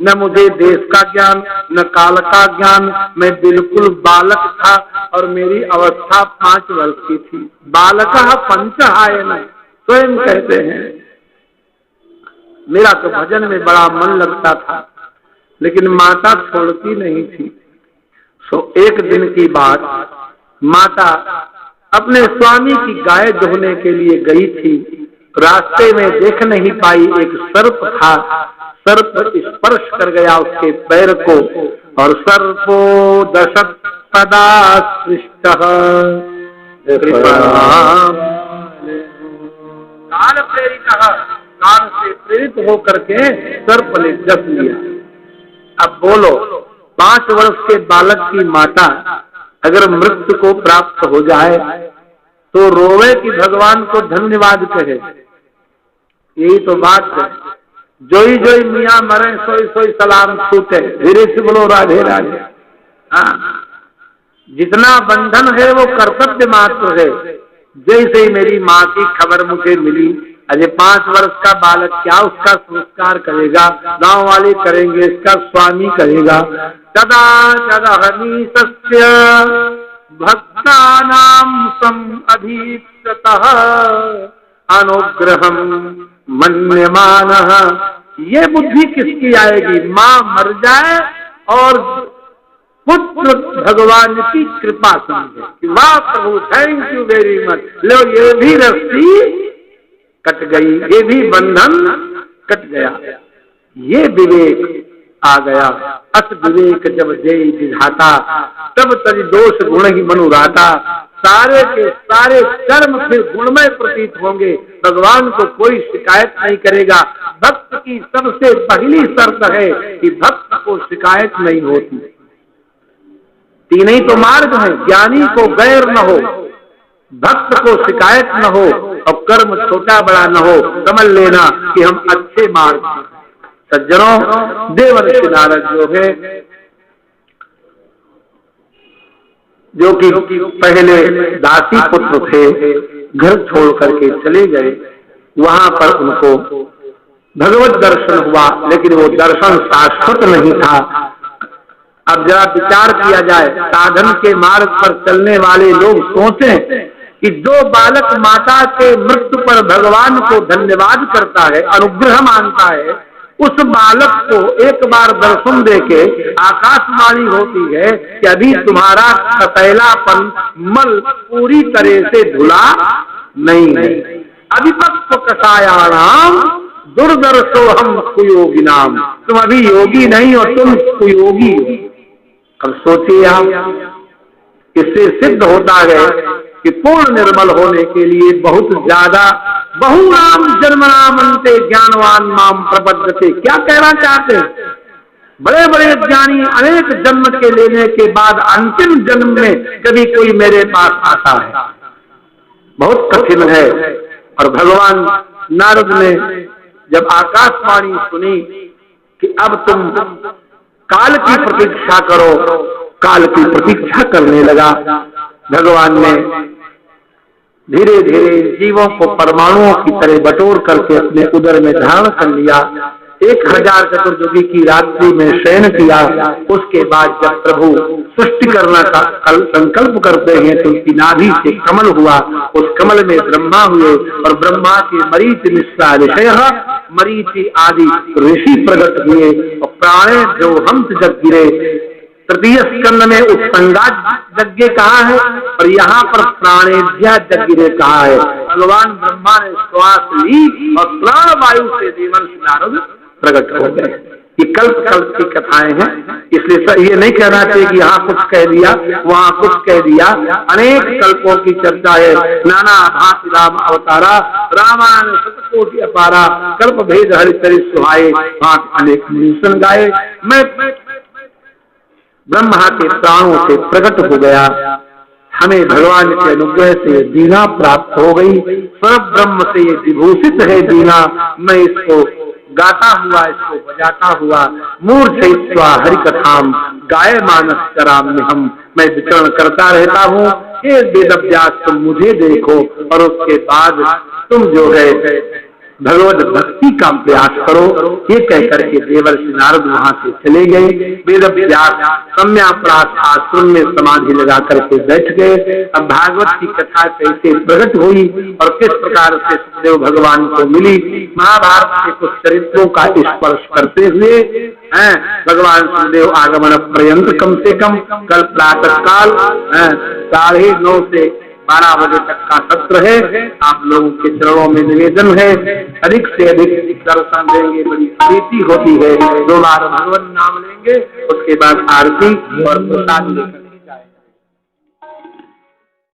न मुझे देश का ज्ञान न काल का ज्ञान, मैं बिल्कुल बालक था और मेरी अवस्था 5 वर्ष की थी। बालकः पंच आयन स्वयं कहते हैं। मेरा तो भजन में बड़ा मन लगता था, लेकिन माता छोड़ती नहीं थी। सो एक दिन की बात, माता अपने स्वामी की गाय दोहने के लिए गई थी। रास्ते में देख नहीं पाई, एक सर्प था। सर्प स्पर्श कर गया उसके पैर को, और सर्पो दशत सदा सृष्टः काल प्रेरितः, काल से प्रेरित होकर के सर्प ने डस लिया। अब बोलो 5 वर्ष के बालक की माता अगर मृत्यु को प्राप्त हो जाए तो रोवे कि भगवान को धन्यवाद कहे। यही तो बात है। जोई जोई मियाँ मरे सोई सोई सलाम छूटे, धीरे से बोलो राधे राधे। हाँ, जितना बंधन है वो कर्तव्य मात्र है। जैसे ही मेरी माँ की खबर मुझे मिली, अजय 5 वर्ष का बालक क्या उसका संस्कार करेगा, गांव वाले करेंगे, इसका स्वामी करेगा। तदा तदहनी सस्य भक्तानां सम अधीक्षतः अनुग्रहम मन्यमानः। ये बुद्धि किसकी आएगी? माँ मर जाए और पुत्र भगवान की कृपा समझे कि वाह प्रभु थैंक यू वेरी मच, लो ये भी रस्सी कट गई, ये भी बंधन कट गया। ये विवेक आ गया। अस विवेक जब जय विधाता, तब तज दोष गुण ही मनुराता। सारे के सारे कर्म फिर गुणमय प्रतीत होंगे, भगवान को कोई शिकायत नहीं करेगा। भक्त की सबसे पहली शर्त है कि भक्त को शिकायत नहीं होती। 3 ही तो मार्ग है, ज्ञानी को गैर न हो, भक्त को शिकायत न हो, और कर्म छोटा बड़ा न हो। समझ लेना कि हम अच्छे मार्ग हैं। सज्जनों, देवर्षि नारद जो कि पहले दासी पुत्र थे, घर छोड़ करके चले गए। वहां पर उनको भगवत दर्शन हुआ, लेकिन वो दर्शन शाश्वत नहीं था। अब जरा विचार किया जाए, साधन के मार्ग पर चलने वाले लोग सोचें कि जो बालक माता के मृत्यु पर भगवान को धन्यवाद करता है, अनुग्रह मानता है, उस बालक को एक बार दर्शन देके आकाशवाणी होती है कि अभी तुम्हारा कपैलापन मल पूरी तरह से धुला नहीं है। अभिपक्व कषायाणाम दुर्दर्शो हम कुयोगी नाम। तुम अभी योगी नहीं हो, तुम कुयोगी हो। अब सोचिए आप, इससे सिद्ध होता है कि पूर्ण निर्मल होने के लिए बहुत ज्यादा बहुनाम जन्मनामन्ते ज्ञानवान माम प्रपद्यते। क्या कहना चाहते हैं? बड़े बड़े ज्ञानी अनेक जन्म के लेने के बाद अंतिम जन्म में कभी कोई मेरे पास आता है, बहुत कठिन है। और भगवान नारद ने जब आकाशवाणी सुनी कि अब तुम काल की प्रतीक्षा करो, काल की प्रतीक्षा करने लगा। भगवान ने धीरे धीरे जीवों को परमाणुओं की तरह बटोर करके अपने उदर में धारण कर लिया। 1000 चतुर्युगी की रात्रि में शयन किया। उसके बाद जब प्रभु सृष्टि करना का संकल्प करते हैं तो उसकी नाभि से कमल हुआ, उस कमल में ब्रह्मा हुए और ब्रह्मा के मरीचि मिश्रा ऋषय मरीचि आदि ऋषि प्रकट हुए और प्राणे जो हंस जग गिरे। तृतीय स्कंद में उत्संगा यज्ञ कहा है और यहाँ पर प्राणेभ्या यज्ञ कहा है। भगवान ब्रह्मा ने श्वास ली और प्राण वायु से देवर्षि नारद प्रकट हो गए। ये कल्प कल्प की कथाएं हैं, इसलिए ये नहीं कहना चाहिए कि यहाँ कुछ कह दिया वहाँ कुछ कह दिया। अनेक कल्पों की चर्चा है। नाना भांति राम अवतारा रामायण शतकोटि अपारा कल्प भेद हरिचरित सुहाए भांति अनेक मुनीसन गाए। मैं ब्रह्मा के प्राणों से प्रकट हो गया। हमें भगवान के अनुग्रह से दीना प्राप्त हो गई। सर्व ब्रह्म से ये विभूषित है दीना। मैं इसको गाता हुआ इसको बजाता हुआ मूर्छयित्वा हरि कथाम गाय मानस चराम में हम मैं विचरण करता रहता हूँ। हे वेद व्यास तुम मुझे देखो और उसके बाद तुम जो है भगवत भक्ति का प्रयास करो। ये कहकर के देवर्षि नारद वहां से चले गए। वेद व्यास सम्याप्रास आश्रम में समाधि लगा करके बैठ गए। अब भागवत की कथा कैसे प्रकट हुई और किस प्रकार से सुखदेव भगवान को मिली, महाभारत के कुछ चरित्रों का स्पर्श करते हुए भगवान सुखदेव आगमन पर्यंत कम से कम कल प्रातः काल 9:30 से 12 बजे तक का सत्र है। आप लोगों के चरणों में निवेदन है अधिक से अधिक दर्शन देंगे, बड़ी प्रीति होती है। 2 बार भगवान नाम लेंगे, उसके बाद आरती और प्रसाद लेकर